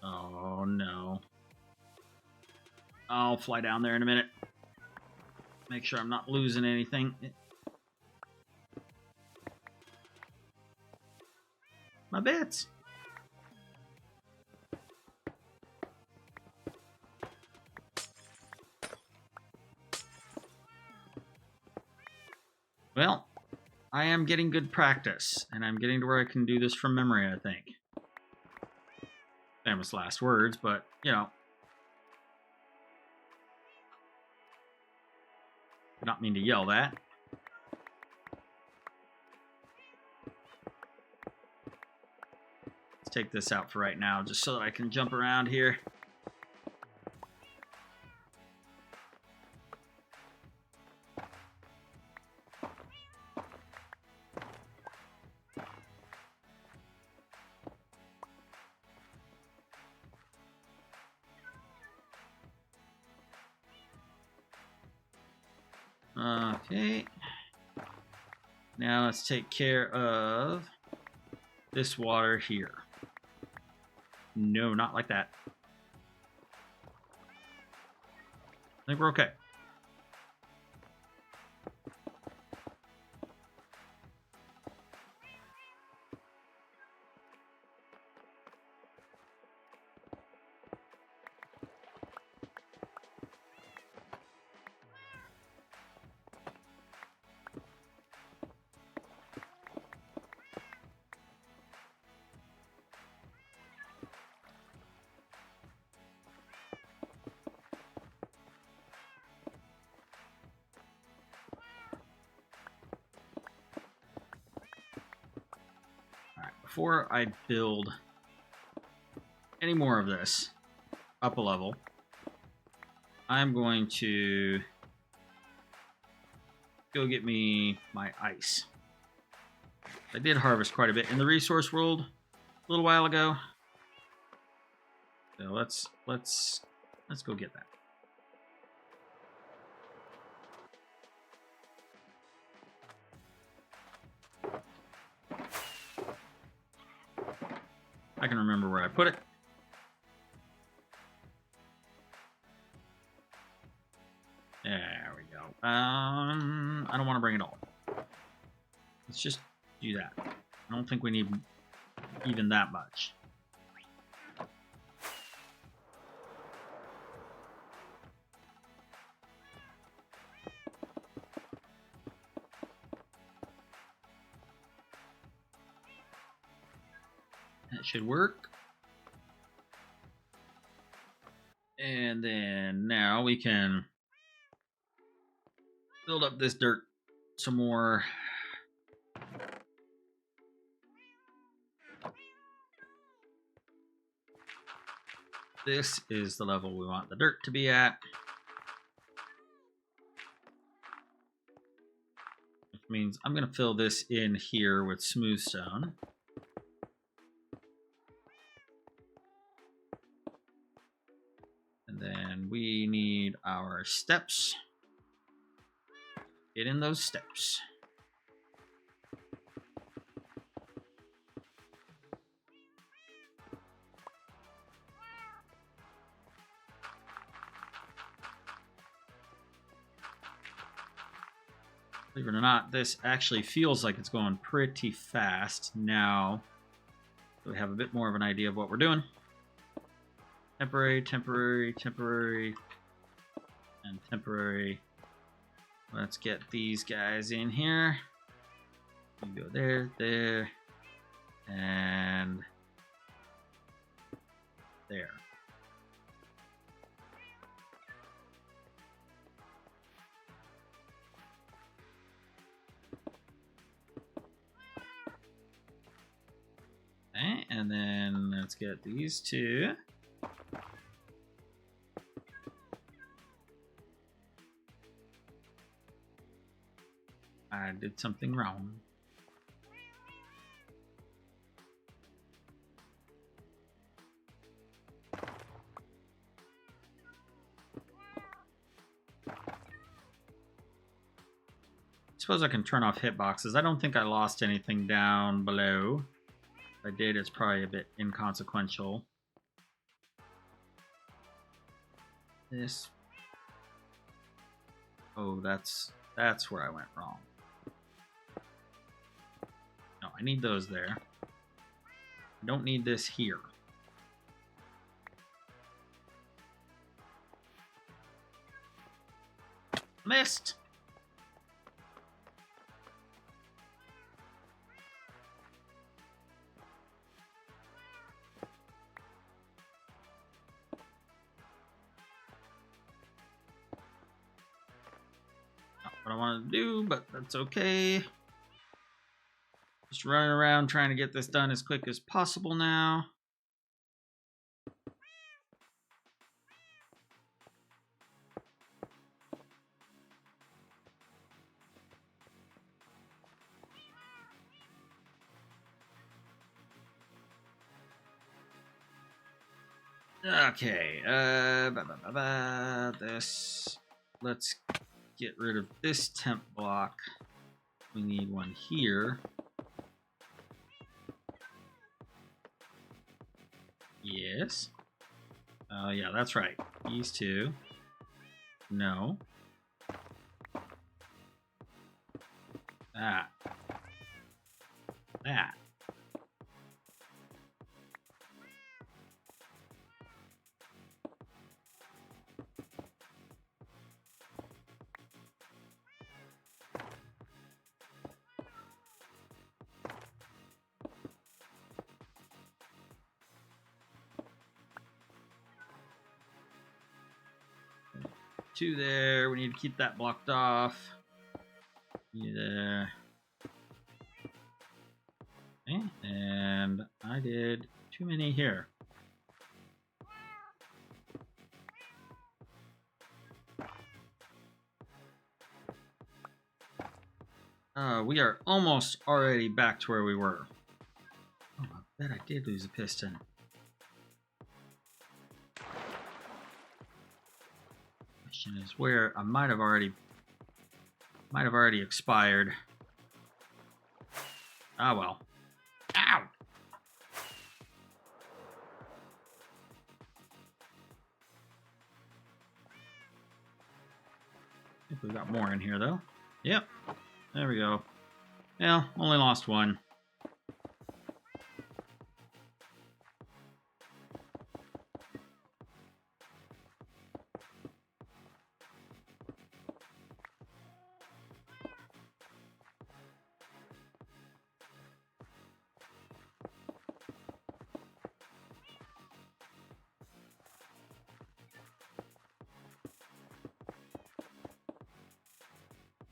Oh no. I'll fly down there in a minute. Make sure I'm not losing anything. My bits. Well, I am getting good practice, and I'm getting to where I can do this from memory, I think. Famous last words, but, you know. Did not mean to yell that. Let's take this out for right now, just so that I can jump around here. Okay. Now let's take care of this water here. No, not like that. I think we're okay. Before I build any more of this up a level, I'm going to go get me my ice. I did harvest quite a bit in the resource world a little while ago. So let's go get that. I can remember where I put it. There we go. I don't want to bring it all. Let's just do that. I don't think we need even that much. That should work. And then now we can build up this dirt some more. This is the level we want the dirt to be at. Which means I'm going to fill this in here with smooth stone. And then we need our steps. Get in those steps. Believe it or not, this actually feels like it's going pretty fast now. So we have a bit more of an idea of what we're doing. Temporary, temporary, temporary, and temporary. Let's get these guys in here. You go there, there, and there. Okay, and then let's get these two. I did something wrong. Suppose I can turn off hitboxes. I don't think I lost anything down below. If I did, it's probably a bit inconsequential. This. Oh, that's where I went wrong. No, I need those there. I don't need this here. Missed! Not what I wanted to do, but that's okay. Just running around trying to get this done as quick as possible now. Okay, this. Let's get rid of this temp block. We need one here. Yes. Yeah, that's right. These two. No. That. That. Two there. We need to keep that blocked off. There. Okay, and I did too many here. We are almost already back to where we were. Oh, I bet I did lose a piston. Question is where I might have already expired. Ah well. Ow! I think we got more in here though. Yep. There we go. Yeah, only lost one.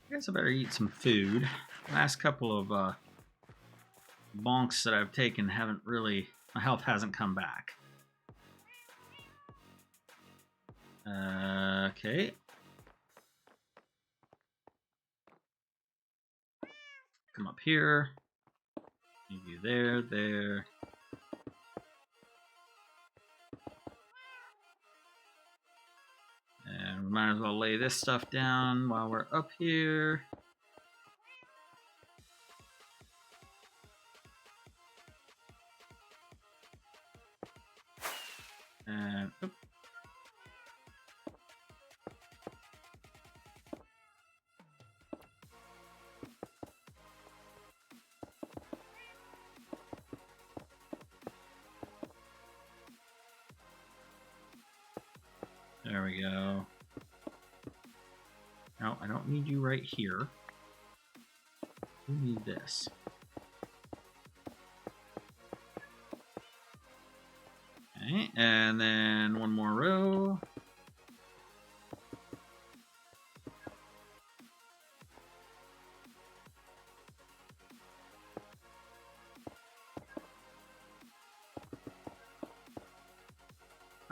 I guess I better eat some food. Last couple of bonks that I've taken haven't really, my health hasn't come back. Okay. Come up here. Leave you there, there. And we might as well lay this stuff down while we're up here. And oops. There we go. No, I don't need you right here. We need this. Okay, and then one more row.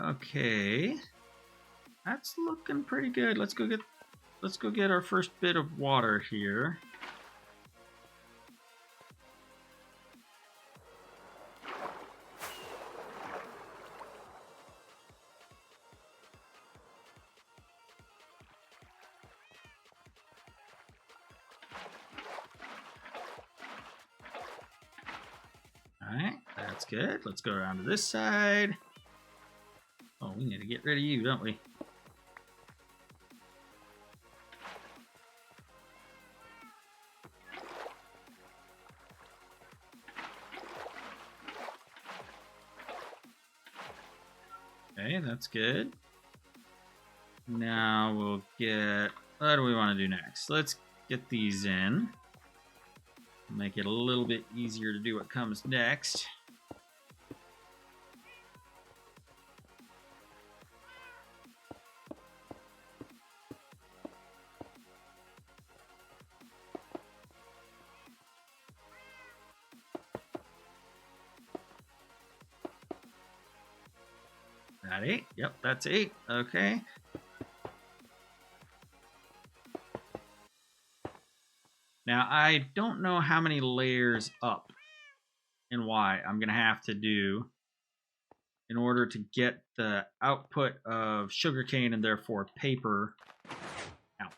Okay. That's looking pretty good. Let's go get our first bit of water here. Alright, that's good. Let's go around to this side. Oh, we need to get rid of you, don't we? Okay, that's good. Now we'll get... What do we want to do next? Let's get these in. Make it a little bit easier to do what comes next. That 8? Yep, that's 8. Okay. Now, I don't know how many layers up and why I'm going to have to do in order to get the output of sugarcane and therefore paper out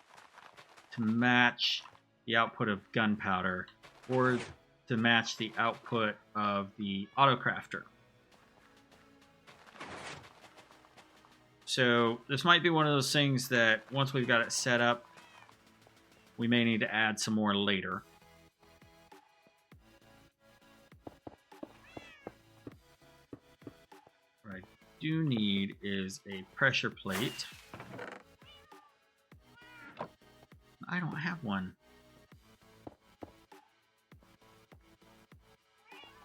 to match the output of gunpowder or to match the output of the autocrafter. So this might be one of those things that once we've got it set up, we may need to add some more later. What I do need is a pressure plate. I don't have one.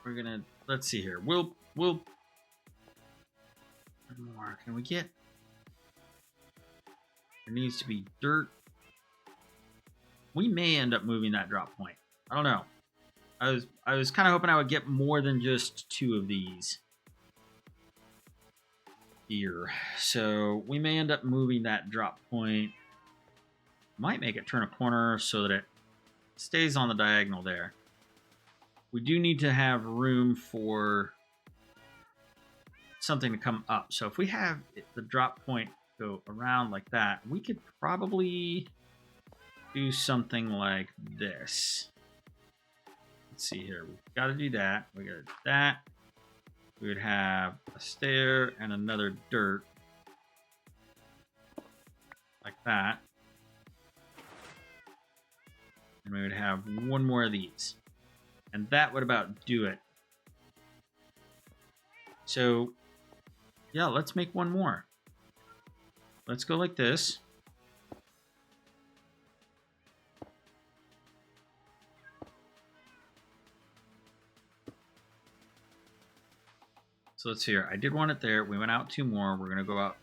We're gonna, let's see here. We'll one more. Can we get? There needs to be dirt. We may end up moving that drop point. I don't know. I was kind of hoping I would get more than just 2 of these here. So we may end up moving that drop point. Might make it turn a corner so that it stays on the diagonal there. We do need to have room for something to come up. So if we have the drop point go around like that, we could probably do something like this. Let's see here. We've got to do that. We got to do that. We would have a stair and another dirt like that. And we would have one more of these. And that would about do it. So, yeah, let's make one more. Let's go like this. So let's see here. I did one it there. We went out 2 more. We're going to go out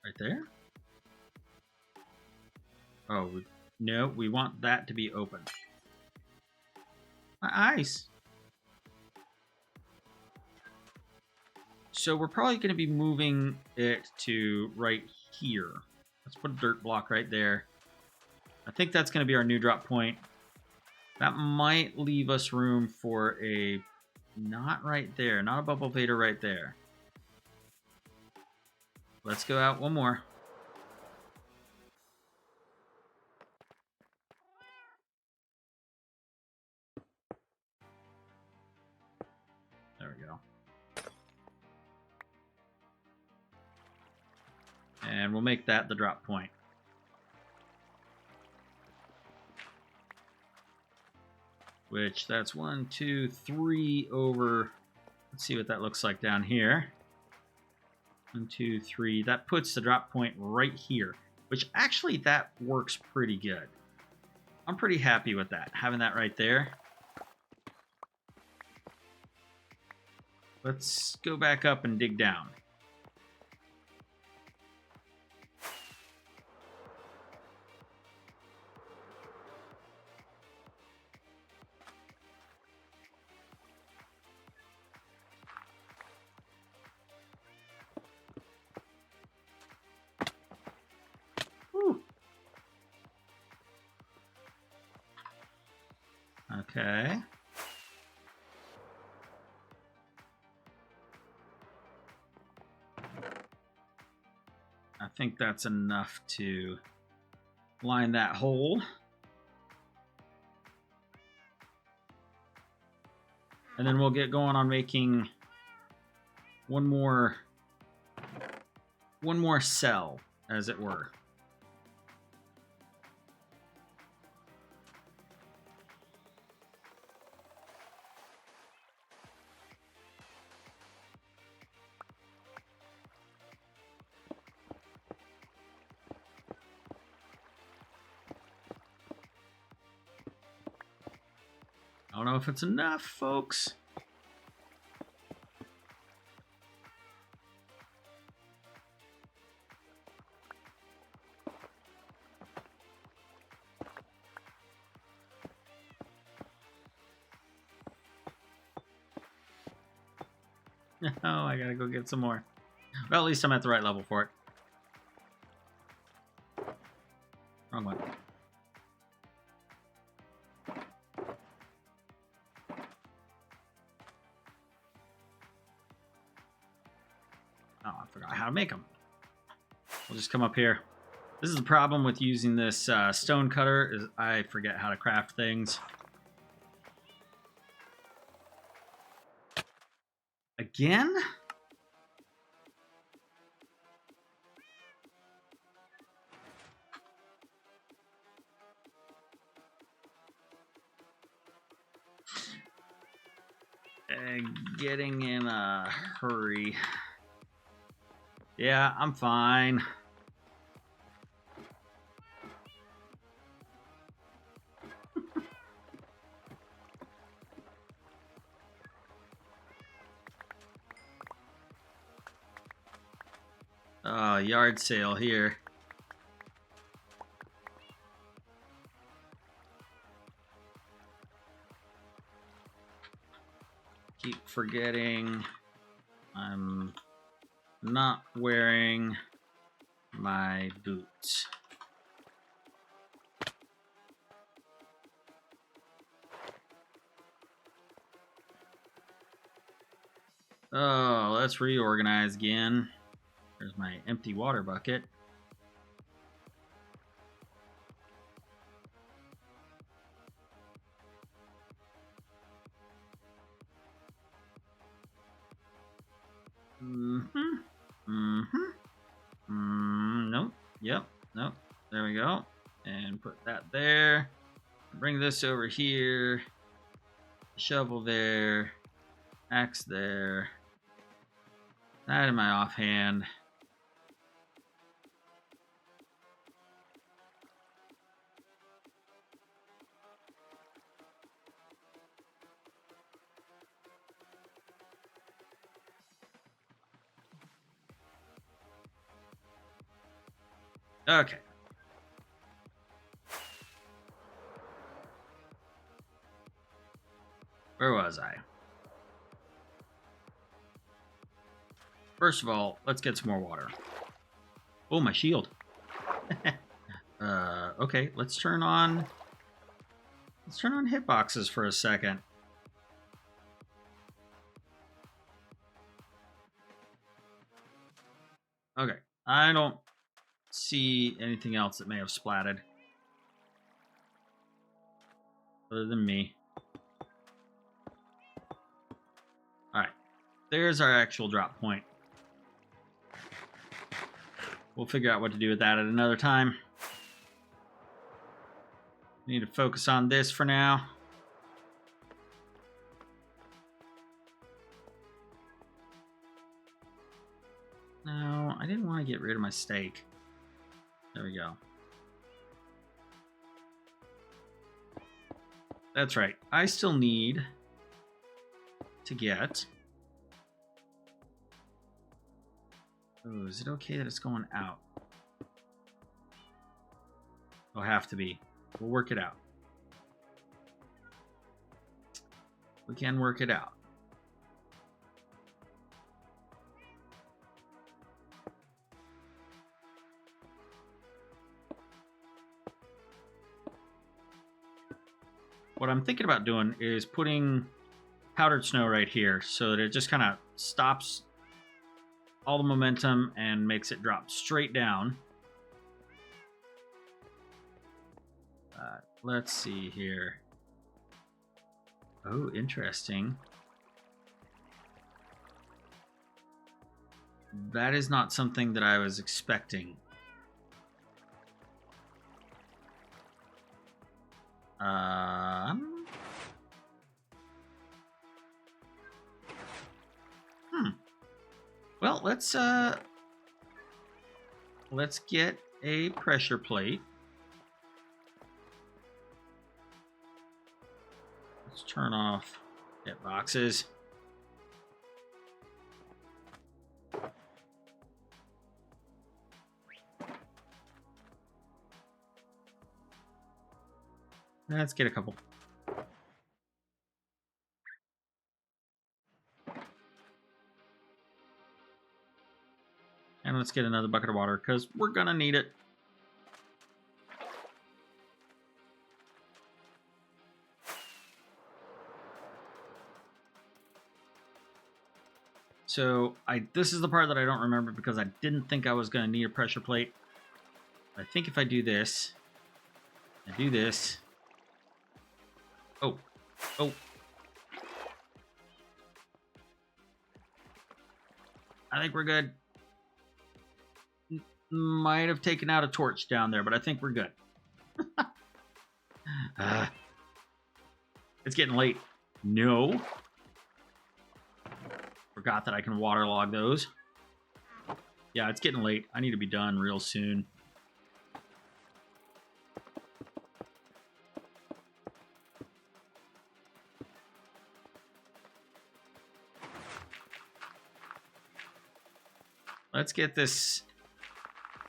right there. Oh, no, we want that to be open. My eyes. So we're probably going to be moving it to right here. Let's put a dirt block right there. I think that's going to be our new drop point. That might leave us room for a... Not right there. Not a bubble vader right there. Let's go out one more. There we go. And we'll make that the drop point. Which, that's 1, 2, 3 over... Let's see what that looks like down here. 1, 2, 3. That puts the drop point right here. Which, actually, that works pretty good. I'm pretty happy with that. Having that right there. Let's go back up and dig down. Okay. I think that's enough to line that hole. And then we'll get going on making one more cell, as it were. I don't know if it's enough, folks. Oh, I gotta go get some more. Well, at least I'm at the right level for it. Wrong one. Oh, I forgot how to make them. We'll just come up here. This is the problem with using this stone cutter, is I forget how to craft things. Again? Getting in a hurry. Yeah, I'm fine. Oh, yard sale here. Keep forgetting I'm not wearing my boots. Oh, let's reorganize again. There's my empty water bucket. Nope. Yep. Nope. There we go. And put that there. Bring this over here. Shovel there. Axe there. That in my offhand. Okay. Where was I? First of all, let's get some more water. Oh, my shield. Okay, let's turn on hitboxes for a second. Okay, I don't see anything else that may have splatted other than me. All right, there's our actual drop point. We'll figure out what to do with that at another time. Need to focus on this for now. No, I didn't want to get rid of my steak. There we go. That's right. I still need to get... Oh, is it okay that it's going out? It'll have to be. We'll work it out. We can work it out. what I'm thinking about doing is putting powdered snow right here so that it just kind of stops all the momentum and makes it drop straight down. Let's see here. Oh, interesting. That is not something that I was expecting. Well, let's get a pressure plate. Let's turn off hit boxes. Let's get a couple. And let's get another bucket of water because we're gonna need it. So this is the part that I don't remember because I didn't think I was gonna need a pressure plate. I think if I do this, I do this. Oh. I think we're good. Might have taken out a torch down there, but I think we're good. It's getting late. No. Forgot that I can waterlog those. Yeah, it's getting late. I need to be done real soon. Let's get this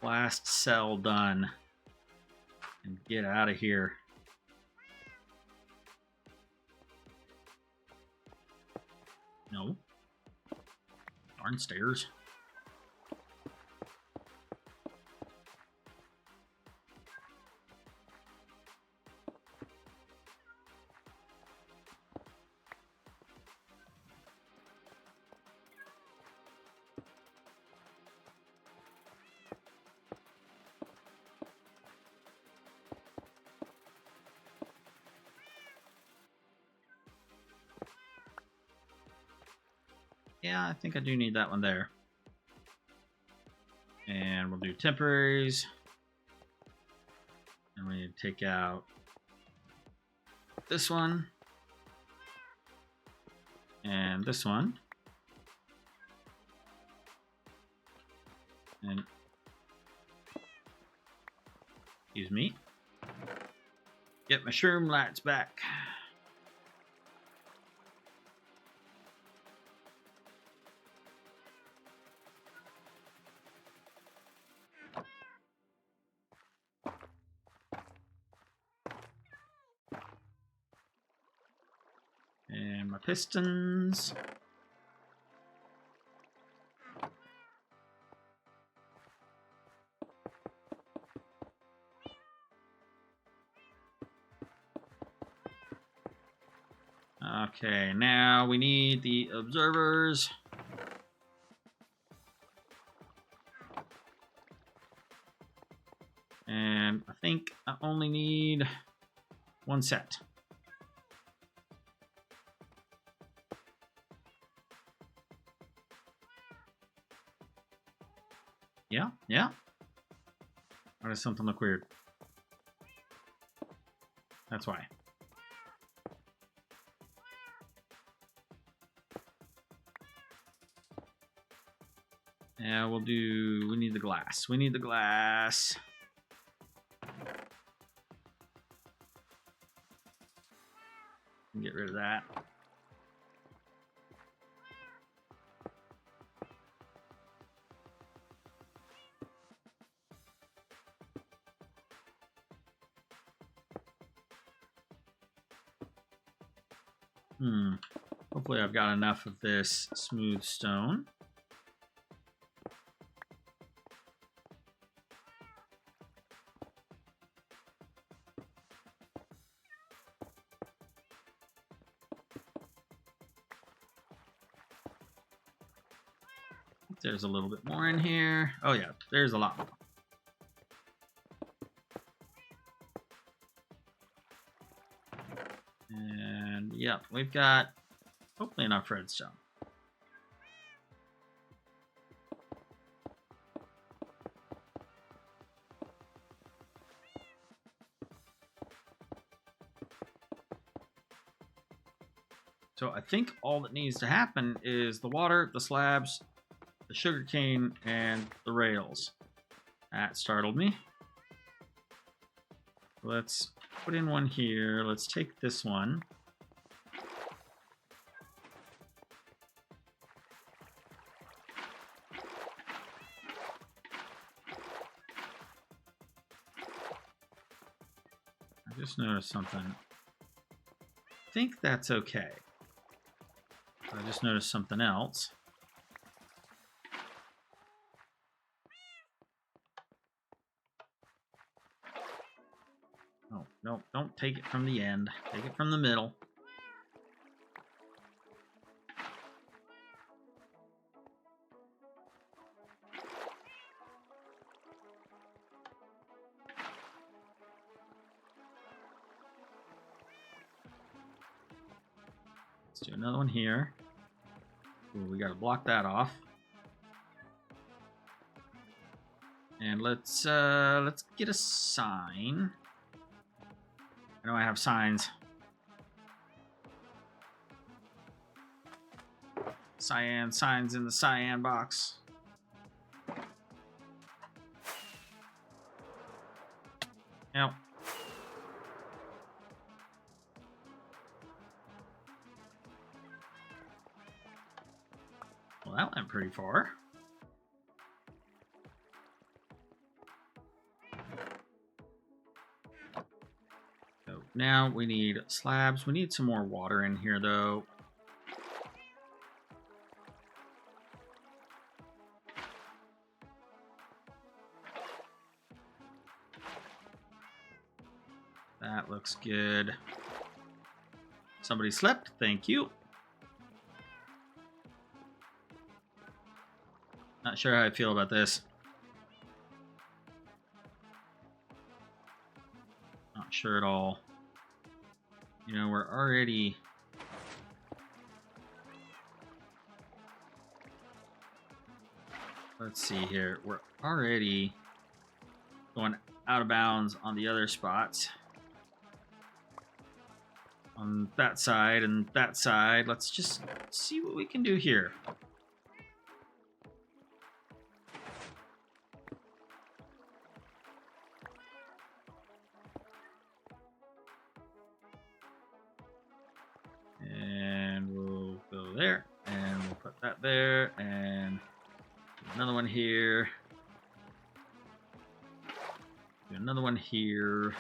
last cell done and get out of here. No. Darn stairs. Yeah, I think I do need that one there. And we'll do temporaries. And we need to take out this one. And this one. And excuse me. Get my shroom lights back. And my pistons. Okay, now we need the observers. And I think I only need one set. Yeah. Why does something look weird? That's why. Yeah, we need the glass. We need the glass. Get rid of that. Hopefully I've got enough of this smooth stone. there's a little bit more in here. Oh yeah, there's a lot more. And yeah, we've got hopefully enough redstone. So I think all that needs to happen is the water, the slabs, the sugarcane, and the rails. That startled me. Let's put in one here. Let's take this one. I just noticed something. I think that's okay. I just noticed something else. Oh, no, don't take it from the end. Take it from the middle. Let's do another one here. Ooh, we gotta block that off. And let's get a sign. I know I have signs. Cyan signs in the cyan box. Yep. Well, that went pretty far. So now we need slabs. We need some more water in here, though. That looks good. Somebody slept. Thank you. Not sure how I feel about this. Not sure at all. You know, we're already... Let's see here. We're already going out of bounds on the other spots. On that side and that side. Let's just see what we can do here. And we'll go there, and we'll put that there, and another one here. Do another one here.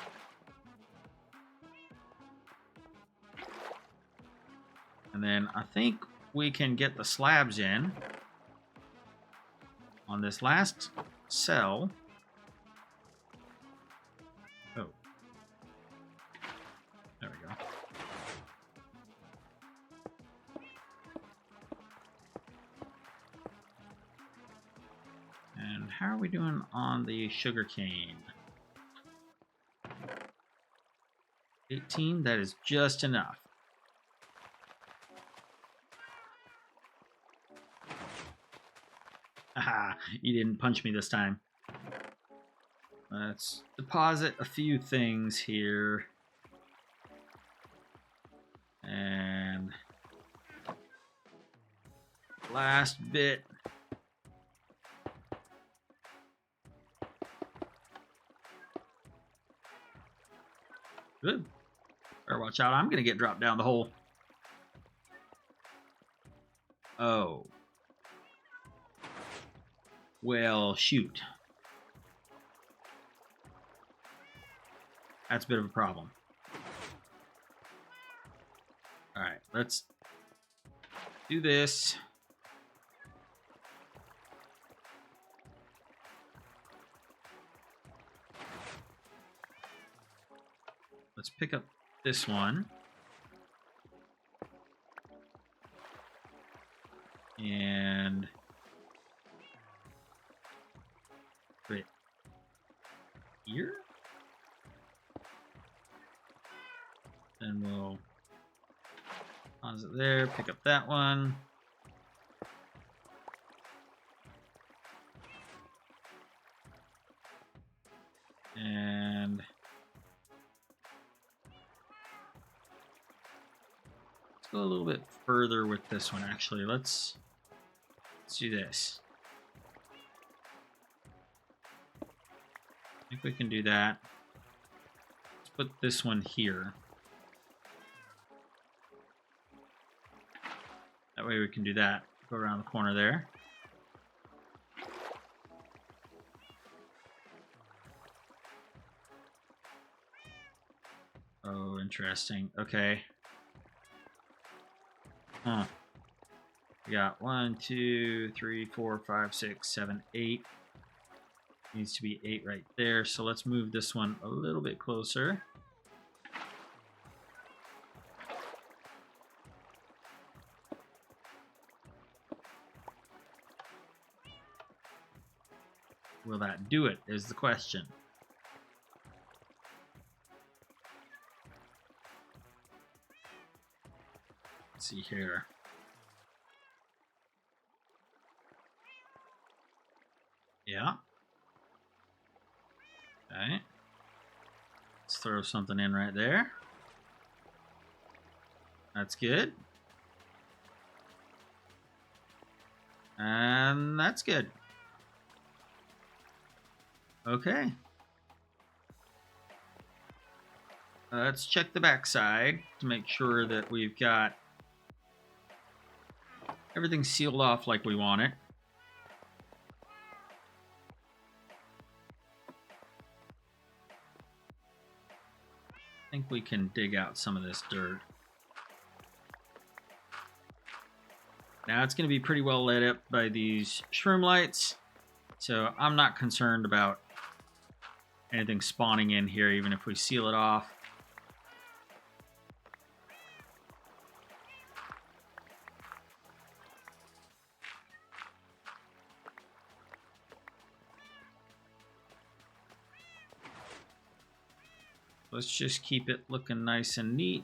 And then I think we can get the slabs in on this last cell. Oh. There we go. And how are we doing on the sugarcane? 18, that is just enough. Haha, you didn't punch me this time. Let's deposit a few things here. And last bit. Good. Better watch out. I'm going to get dropped down the hole. Oh. Well, shoot. That's a bit of a problem. Alright, let's do this. Let's pick up this one. And here. Then we'll pause it there, pick up that one. And let's go a little bit further with this one, actually. Let's do this. I think we can do that. Let's put this one here. That way we can do that. Go around the corner there. Oh, interesting. Okay. Huh. We got 1, 2, 3, 4, 5, 6, 7, 8. Needs to be 8 right there. So let's move this one a little bit closer. Will that do it, is the question. Let's see here. Yeah. Okay. Let's throw something in right there. That's good. And that's good. Okay. Let's check the backside to make sure that we've got everything sealed off like we want it. I think we can dig out some of this dirt. Now it's going to be pretty well lit up by these shroom lights, so I'm not concerned about anything spawning in here, even if we seal it off. Let's just keep it looking nice and neat.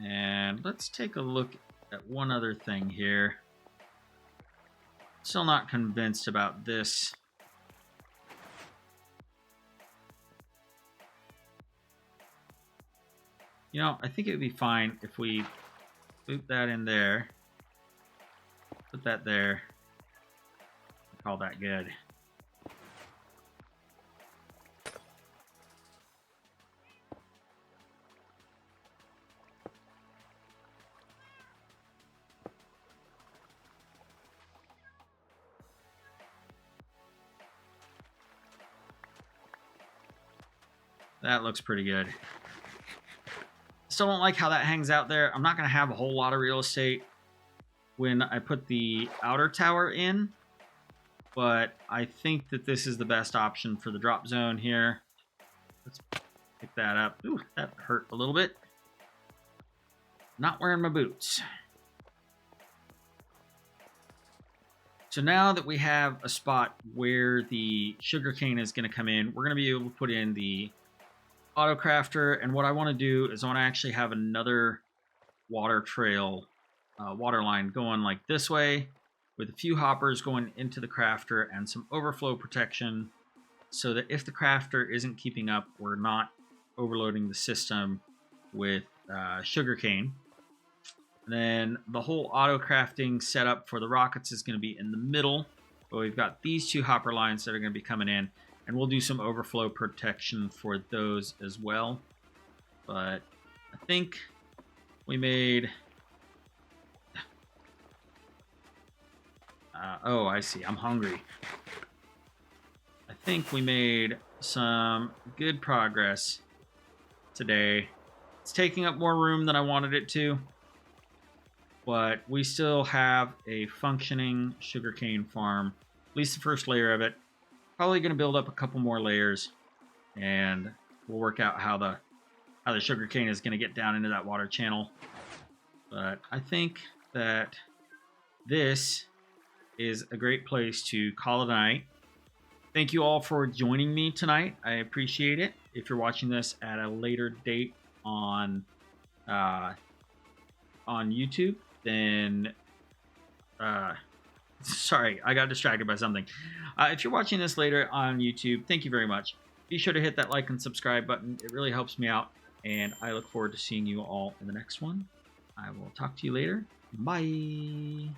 And let's take a look at one other thing here. Still not convinced about this. You know, I think it would be fine if we boot that in there. Put that there. Call that good. That looks pretty good. Still don't like how that hangs out there. I'm not going to have a whole lot of real estate when I put the outer tower in, but I think that this is the best option for the drop zone here. Let's pick that up. Ooh, that hurt a little bit. Not wearing my boots. So now that we have a spot where the sugarcane is going to come in, we're going to be able to put in the auto crafter, and what I want to do is I want to actually have another water trail, water line going like this way, with a few hoppers going into the crafter and some overflow protection, so that if the crafter isn't keeping up, we're not overloading the system with sugarcane. And then the whole auto crafting setup for the rockets is going to be in the middle, but we've got these two hopper lines that are going to be coming in. And we'll do some overflow protection for those as well. But I think we made... oh, I see. I'm hungry. I think we made some good progress today. It's taking up more room than I wanted it to. But we still have a functioning sugarcane farm. At least the first layer of it. Probably going to build up a couple more layers, and we'll work out how the how the sugarcane is going to get down into that water channel. But I think that this is a great place to call it a night. Thank you all for joining me tonight. I appreciate it. If you're watching this at a later date on YouTube, then sorry, I got distracted by something. If you're watching this later on YouTube, thank you very much. Be sure to hit that like and subscribe button. It really helps me out, and I look forward to seeing you all in the next one. I will talk to you later. Bye.